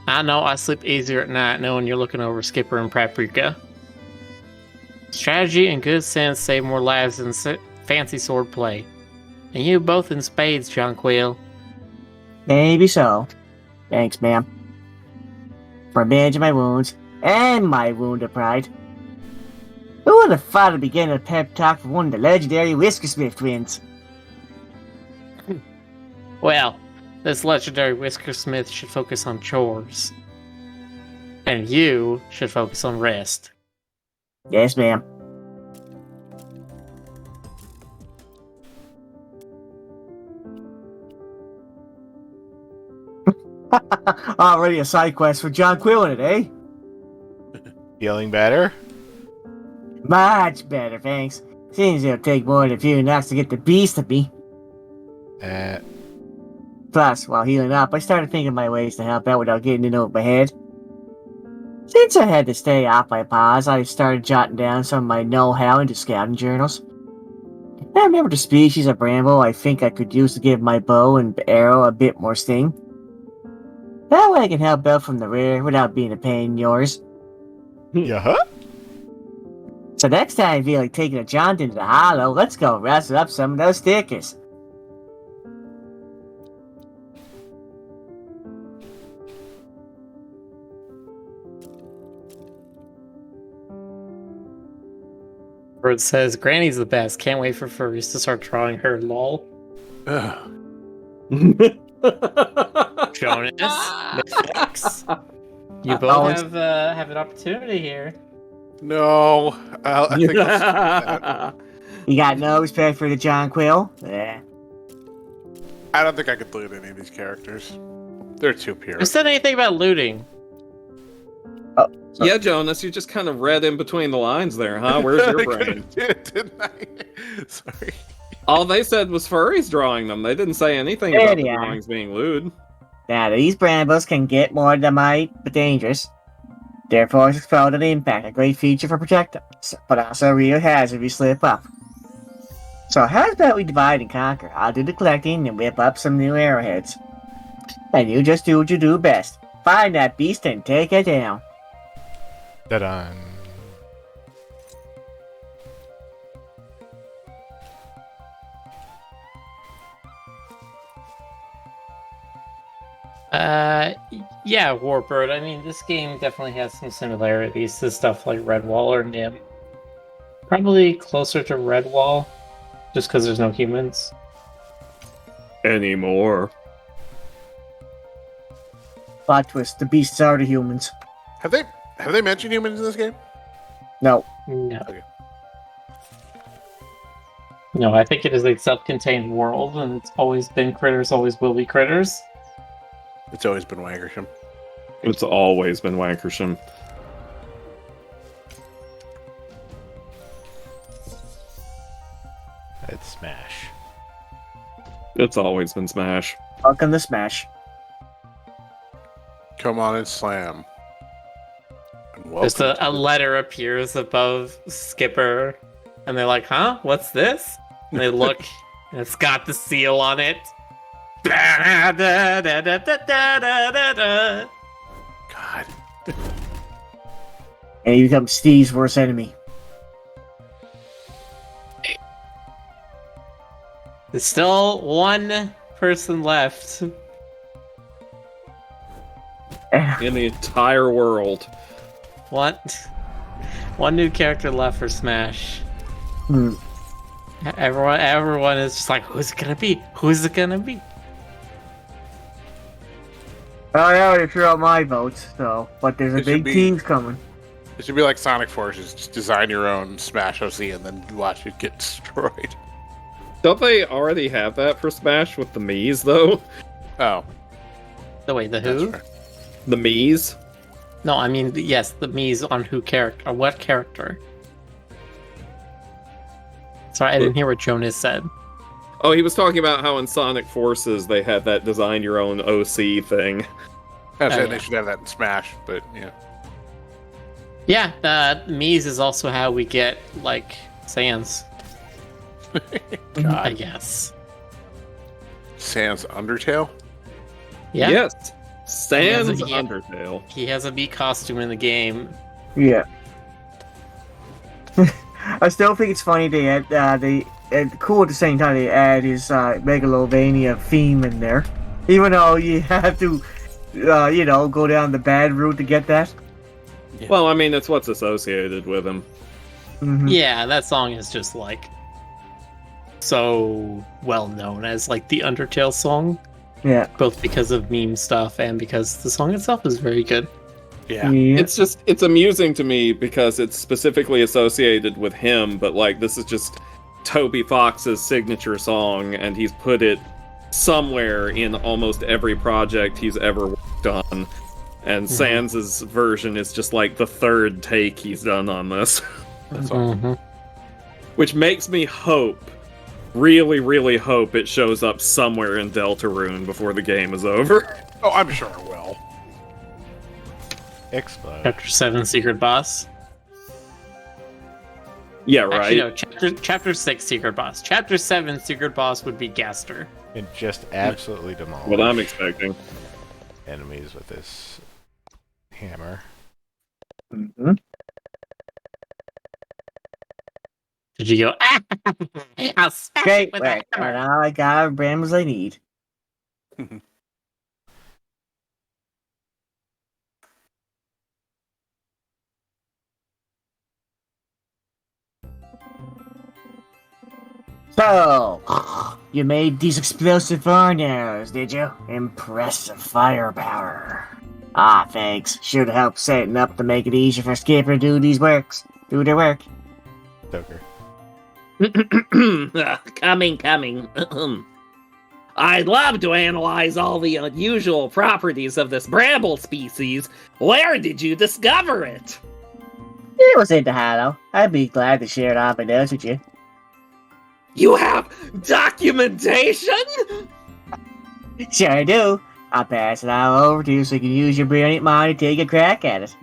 I know I sleep easier at night knowing you're looking over Skipper and Paprika. Strategy and good sense save more lives than fancy sword play. And you both in spades, Jonquill. Maybe so. Thanks, ma'am. For managing my wounds, and my wound of pride. Who would have thought I'd begin a pep talk for one of the legendary Whiskersmith twins? Well, this legendary Whiskersmith should focus on chores. And you should focus on rest. Yes, ma'am. Already a side quest for John Quill in it, eh? Feeling better? Much better, thanks. Seems it'll take more than a few knocks to get the beast of me. Plus, while healing up, I started thinking of my ways to help out without getting in over my head. Since I had to stay off my paws, I started jotting down some of my know-how into scouting journals. I remember the species of bramble I think I could use to give my bow and arrow a bit more sting. That way I can help out from the rear without being a pain in yours. Yeah? So next time I feel like taking a jaunt into the hollow, let's go rustle up some of those stickers. Bird says, Granny's the best. Can't wait for furries to start drawing her, lol. Jonas, Netflix. You both have an opportunity here. No, I think I'll skip that. You got no respect for the John Quill? Yeah. I don't think I could loot any of these characters. They're too pure. Who said anything about looting? Yeah, Jonas, you just kind of read in between the lines there, huh? Where's your I brain? could've did it, didn't I? Sorry. All they said was furries drawing them. They didn't say anything about the drawings being lewd. Now, these brambles can get more than might, but dangerous. Therefore, it's exploded impact, a great feature for protecting, but also a real hazard if you slip up. So how about we divide and conquer? I'll do the collecting and whip up some new arrowheads. And you just do what you do best. Find that beast and take it down. Da-dun. Yeah, Warbird. I mean, this game definitely has some similarities to stuff like Redwall or Nim. Probably closer to Redwall, just because there's no humans. Anymore. Plot twist, the beasts are the humans. Have they mentioned humans in this game? No. No. Okay. No, I think it is a self-contained world, and it's always been critters, always will be critters. It's always been Wankersham. It's always been Wankersham. It's Smash. It's always been Smash. Welcome to Smash. Come on and slam. Just a letter appears above Skipper, and they're like, huh? What's this? And they look, and it's got the seal on it. God. And he becomes Steve's worst enemy. There's still one person left. In the entire world. What? One new character left for Smash. Hmm. Everyone is just like, who's it gonna be? Who's it gonna be? I already threw out my votes, so but there's a It should big be- team coming. It should be like Sonic Forces. Just design your own Smash OC and then watch it get destroyed. Don't they already have that for Smash with the Mii's, though? Oh, No, wait, the that's who? fair. The Mii's? No, I mean, yes, the Mii's on who character, or what character? Sorry, I didn't hear what Jonas said. Oh, he was talking about how in Sonic Forces they had that design your own OC thing. I said yeah. they should have that in Smash, but yeah. Yeah, Mii's is also how we get, like, Sans, I God. guess. Sans Undertale? Yeah, Yes. Sans He has a- Undertale. he has a Mii costume in the game. Yeah. I still think it's funny they add cool at the same time they add his Megalovania theme in there, even though you have to go down the bad route to get that. Yeah. Well, I mean, it's what's associated with him. Mhm. Yeah, that song is just, like, so well known as, like, the Undertale song, Yeah. both because of meme stuff and because the song itself is very good. Yeah. It's amusing to me because it's specifically associated with him, but like this is just Toby Fox's signature song, and he's put it somewhere in almost every project he's ever worked on. And Sans's version is just like the third take he's done on this. That's awesome. Which makes me hope, really, really hope it shows up somewhere in Deltarune before the game is over. Oh, I'm sure it will. Explode. Chapter 7 Secret Boss. Yeah, right. Actually, no, chapter 6 Secret Boss. Chapter 7 Secret Boss would be Gaster. And just absolutely demolish What I'm expecting. enemies with this hammer. Mhm. Did you go, I'll smash Great it with work. a hammer. Now I got Brams I need. So, you made these explosive iron arrows, did you? Impressive firepower. Ah, thanks. Should help setting up to make it easier for Skipper to do their work. Stoker. Coming. I'd love to analyze all the unusual properties of this bramble species. Where did you discover it? It was in the Hollow. I'd be glad to share it on my notes with you. You have documentation? Sure I do. I'll pass it all over to you so you can use your brilliant mind to take a crack at it.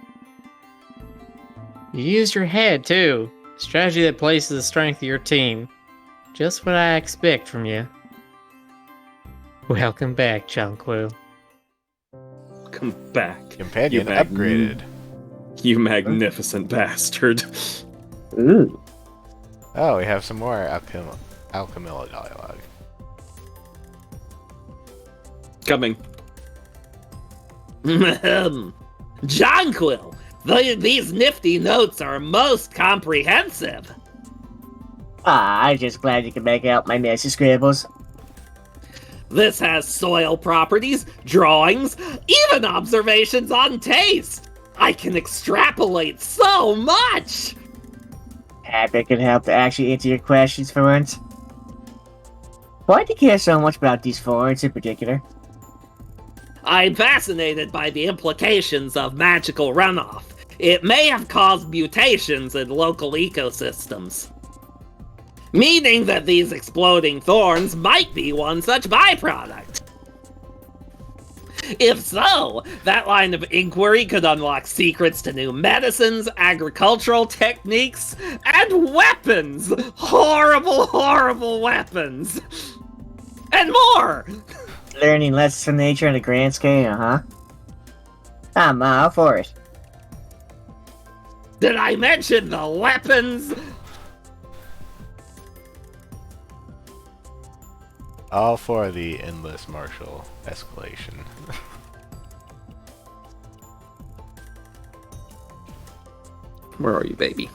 You used your head, too. Strategy that plays to the strength of your team. Just what I expect from you. Welcome back, Jonquil. Come back. Companion You mag- upgraded. You magnificent bastard. Ooh. Oh, we have some more Alchemilla dialogue. Coming. Jonquil, these nifty notes are most comprehensive. I'm just glad you can make out my messy scribbles. This has soil properties, drawings, even observations on taste. I can extrapolate so much. Happy I can help to actually answer your questions for once. Why do you care so much about these forests in particular? I'm fascinated by the implications of magical runoff. It may have caused mutations in local ecosystems. Meaning that these exploding thorns might be one such byproduct. If so, that line of inquiry could unlock secrets to new medicines, agricultural techniques, and weapons! Horrible, horrible weapons! And more! Learning lessons from nature on a grand scale, huh? I'm all for it. Did I mention the weapons? All for the endless martial escalation. Where are you, baby?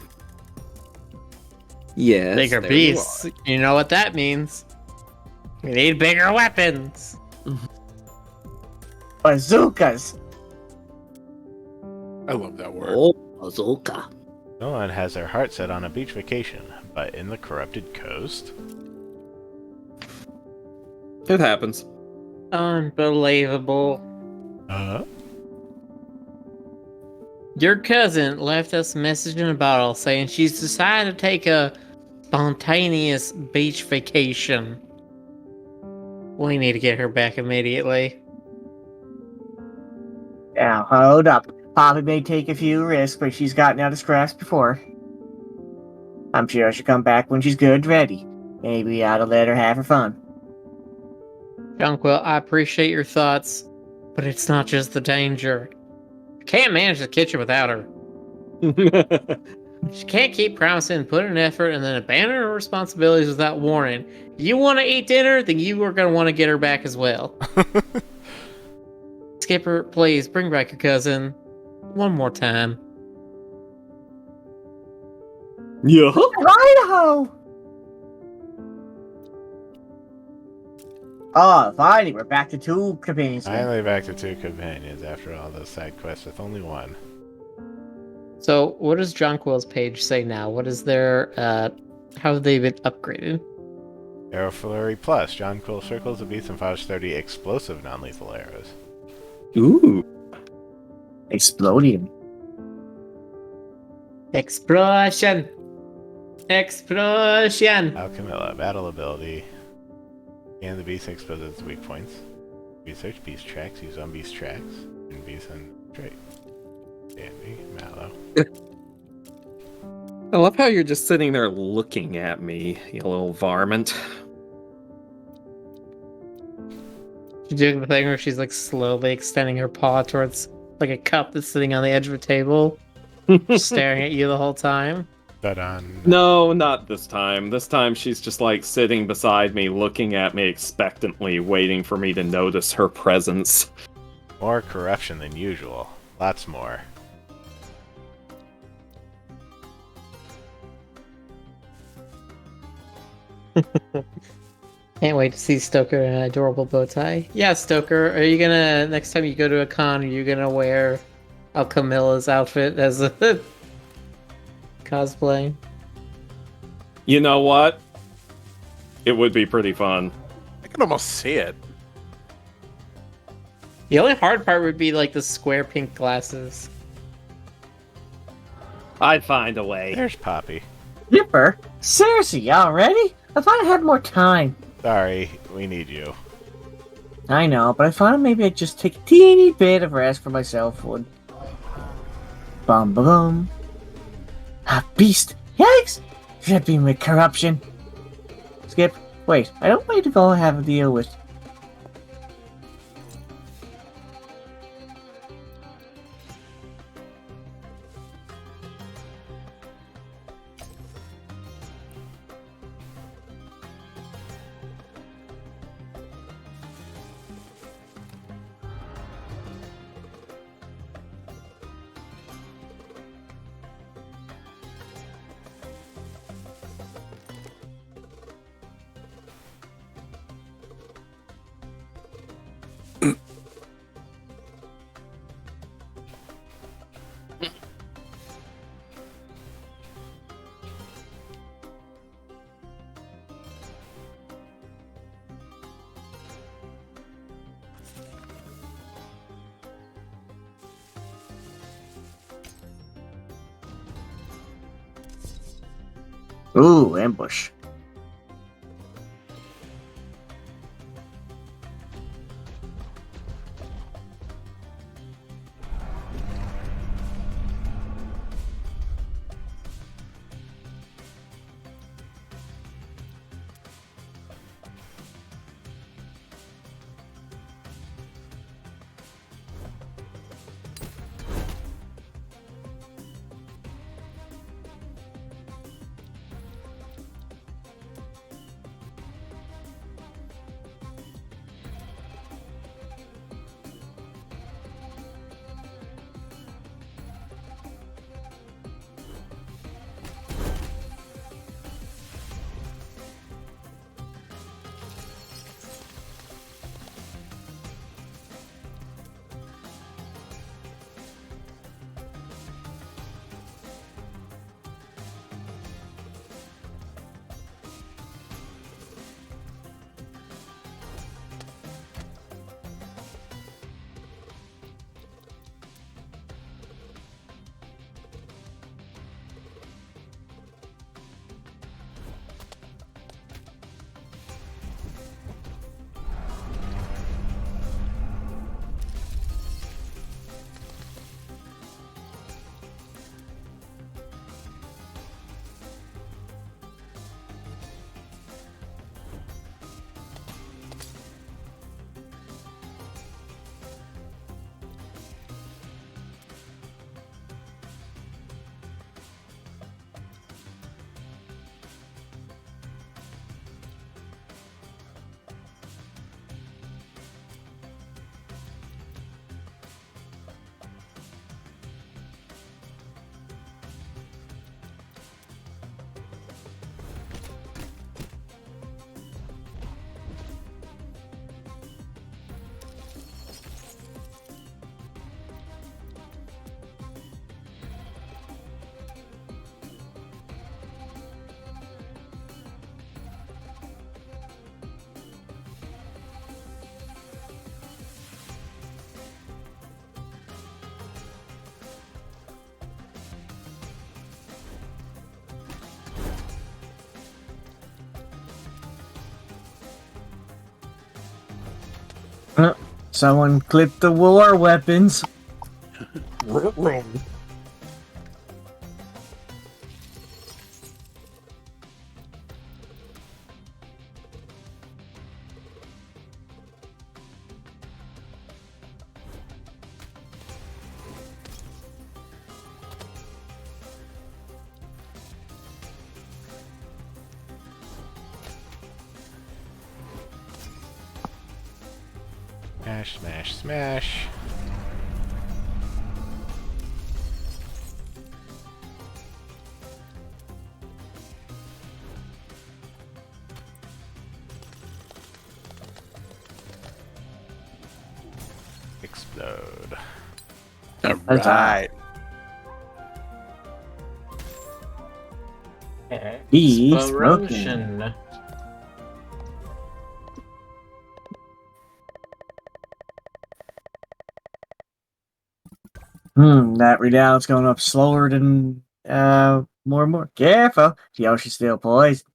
Yes. Bigger there you beasts. are. You know what that means. We need bigger weapons. Bazookas! I love that word. Oh, bazooka. No one has their heart set on a beach vacation, but in the corrupted coast? It happens. Unbelievable. Your cousin left us a message in a bottle saying she's decided to take a spontaneous beach vacation. We need to get her back immediately. Now, hold up. Poppy may take a few risks, but she's gotten out of scraps before. I'm sure she'll come back when she's good and ready. Maybe we ought to let her have her fun. Jonquil, I appreciate your thoughts, but it's not just the danger. I can't manage the kitchen without her. She can't keep promising and put in effort and then abandon her responsibilities without warning. You want to eat dinner, then you are going to want to get her back as well. Skipper, please bring back your cousin one more time. Yeah. Idaho! Oh, finally, we're back to two companions. Finally back to two companions after all those side quests with only one. So, what does Jonquil's page say now? What is their, how have they been upgraded? Arrow Flurry Plus. John Quill circles the beast and fires 30 explosive non-lethal arrows. Ooh. Explodium. Explosion! Explosion! Alchemilla. Battle ability. And the beast exposes its weak points. Research beast tracks. Use on beast tracks. And beast on trait. Dandy. Mallow. I love how you're just sitting there looking at me, you little varmint. She's doing the thing where she's like slowly extending her paw towards like a cup that's sitting on the edge of a table, staring at you the whole time. No, not this time. This time she's just like sitting beside me, looking at me expectantly, waiting for me to notice her presence. More corruption than usual. Lots more. Can't wait to see Stoker in an adorable bow tie. Yeah, Stoker, are you gonna, next time you go to a con, are you gonna wear Alchemilla's outfit as a cosplay? You know what? It would be pretty fun. I can almost see it. The only hard part would be like the square pink glasses. I'd find a way. There's Poppy. Dipper? Seriously, y'all ready? I thought I had more time. Sorry, we need you. I know, but I thought maybe I'd just take a teeny bit of rest for myself. Bum bum bum. A beast! Yikes! Dripping with corruption. Skip, wait, I don't want to go have a deal with. Ooh, ambush. Someone clipped the war weapons. Smash, smash, smash. Explode. Alright. Beast broken. Explosion. That readout's going up slower than more and more. Careful, Yoshi's still poised.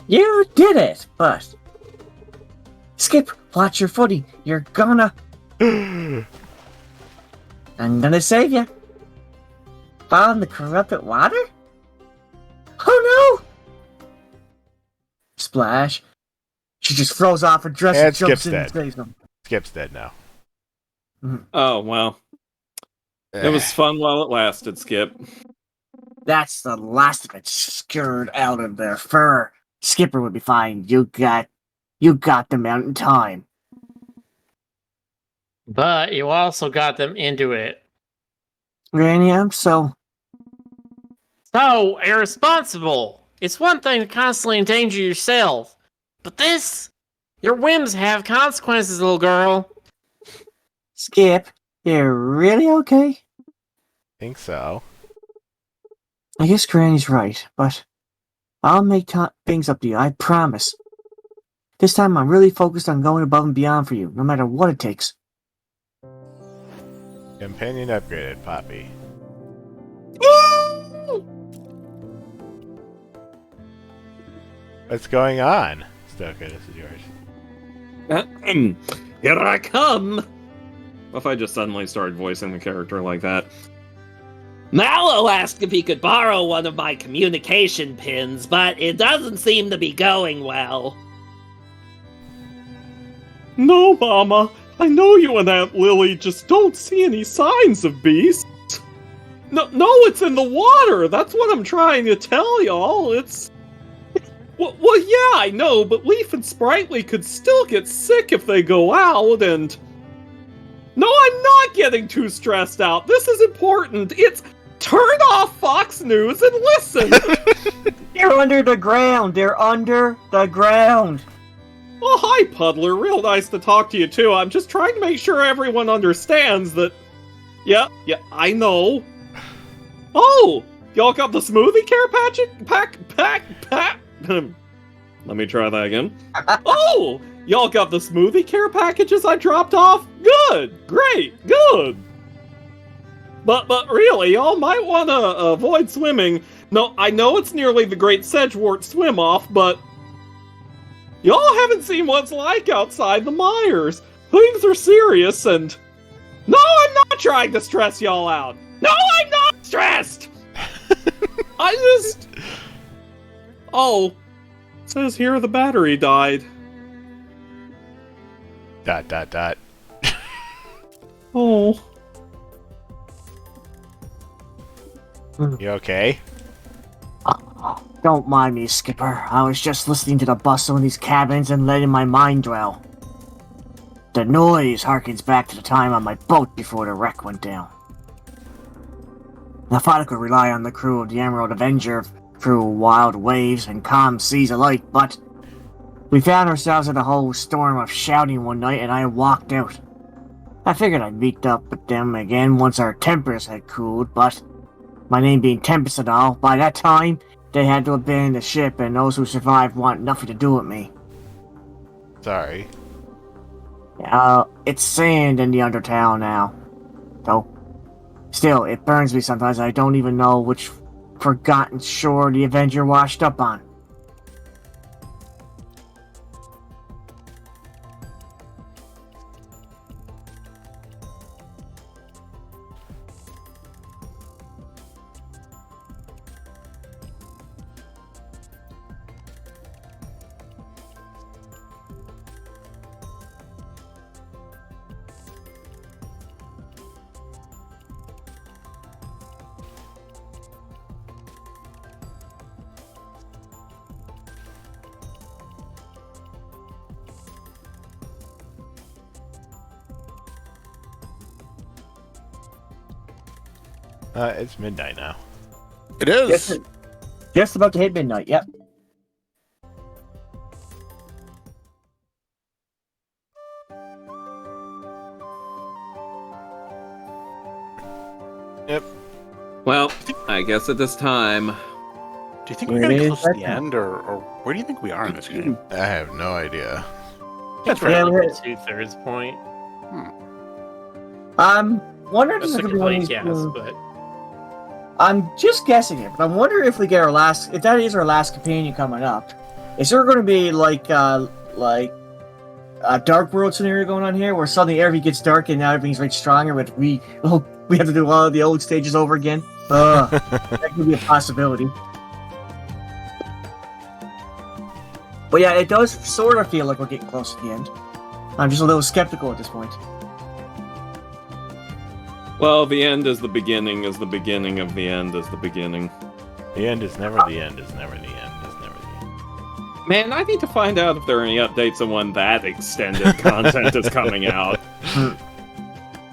You did it, but Skip, watch your footing. You're gonna. I'm gonna save you. Fall in the corrupted water? Oh no! Splash. She just throws off her dress and jumps in and saves them. Skip's dead now. Oh, well. It was fun while it lasted, Skip. That's the last of it scurred out of their fur. Skipper would be fine. You got them out in time. But you also got them into it. Granny, I'm so irresponsible. It's one thing to constantly endanger yourself, but this, your whims have consequences, little girl. Skip, you're really okay? Think so. I guess Granny's right, but I'll make things up to you, I promise. This time I'm really focused on going above and beyond for you, no matter what it takes. Companion upgraded, Poppy. What's going on? Stoka, this is yours. Here I come! What if I just suddenly started voicing the character like that? Mallow asked if he could borrow one of my communication pins, but it doesn't seem to be going well. No, Mama. I know you and Aunt Lily just don't see any signs of beasts. No, it's in the water. That's what I'm trying to tell y'all. It's... Well, yeah, I know, but Leaf and Sprightly could still get sick if they go out, and... No, I'm not getting too stressed out. This is important. It's... Turn off Fox News and listen! They're under the ground! They're under the ground! Oh, hi, Puddler. Real nice to talk to you, too. I'm just trying to make sure everyone understands that... Yeah, I know. Oh! Y'all got the smoothie care pack? Let me try that again. Oh! Y'all got the smoothie care packages I dropped off? Good! Great! Good! But really, y'all might want to avoid swimming. No, I know it's nearly the Great Sedgewort Swim-Off, but... Y'all haven't seen what it's like outside the mires. Things are serious, and... No, I'm not trying to stress y'all out! No, I'm not stressed! I just... Oh. It says here the battery died. ... Oh. You okay? Don't mind me, Skipper. I was just listening to the bustle in these cabins and letting my mind dwell. The noise harkens back to the time on my boat before the wreck went down. I thought I could rely on the crew of the Emerald Avenger through wild waves and calm seas alike, but we found ourselves in a whole storm of shouting one night and I walked out. I figured I'd meet up with them again once our tempers had cooled, but my name being Tempest and all, by that time, they had to abandon the ship, and those who survived want nothing to do with me. Sorry. It's sand in the Undertale now. Though, still, it burns me sometimes. I don't even know which forgotten shore the Avenger washed up on. It's midnight now. It is. Just about to hit midnight. Yep. Well, I guess at this time, Do you think we're getting close to the end, or where do you think we are in this game? I have no idea. That's Yeah, right. we're- Like the 2/3 point. I'm wondering That's if a it could be one of complete these. guess, but I'm just guessing it, but I'm wondering if we get our last. If that is our last companion coming up, is there going to be like a dark world scenario going on here, where suddenly everything gets dark and now everything's like stronger, but we have to do all of the old stages over again? That could be a possibility. But yeah, it does sort of feel like we're getting close to the end. I'm just a little skeptical at this point. Well, the end is the beginning of the end is the beginning. The end is never the end is never the end is never the end. Man, I need to find out if there are any updates on when that extended content is coming out.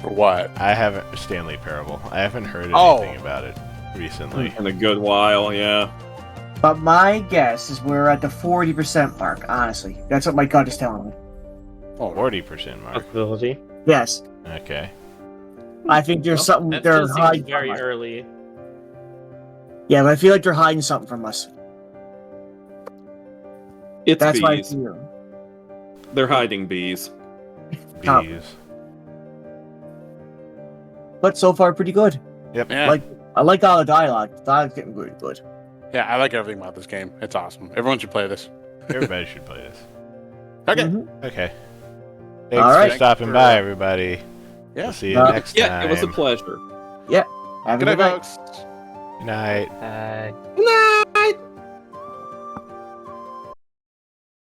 For what? I haven't Stanley Parable. I haven't heard Oh. anything about it recently. In a good while, yeah. But my guess is we're at the 40% mark, honestly. That's what my gut is telling me. 40% mark. possibility. Yes. Okay. I think there's something That they're does seem hiding very from us. early. Yeah, but I feel like they're hiding something from us. It's That's my bees. fear. They're hiding bees. Oh. Bees. But so far, pretty good. Yeah. Like, I like all the dialogue. The dialogue's getting really good. Yeah, I like everything about this game. It's awesome. Everyone should play this. Everybody should play this. Okay. Mhm. Okay. Thanks All right. for stopping by, everybody. Yeah. We'll see you Uh, next Yeah, time. it was a pleasure. Have a Good good night, night. folks. Good night. Uh, good night.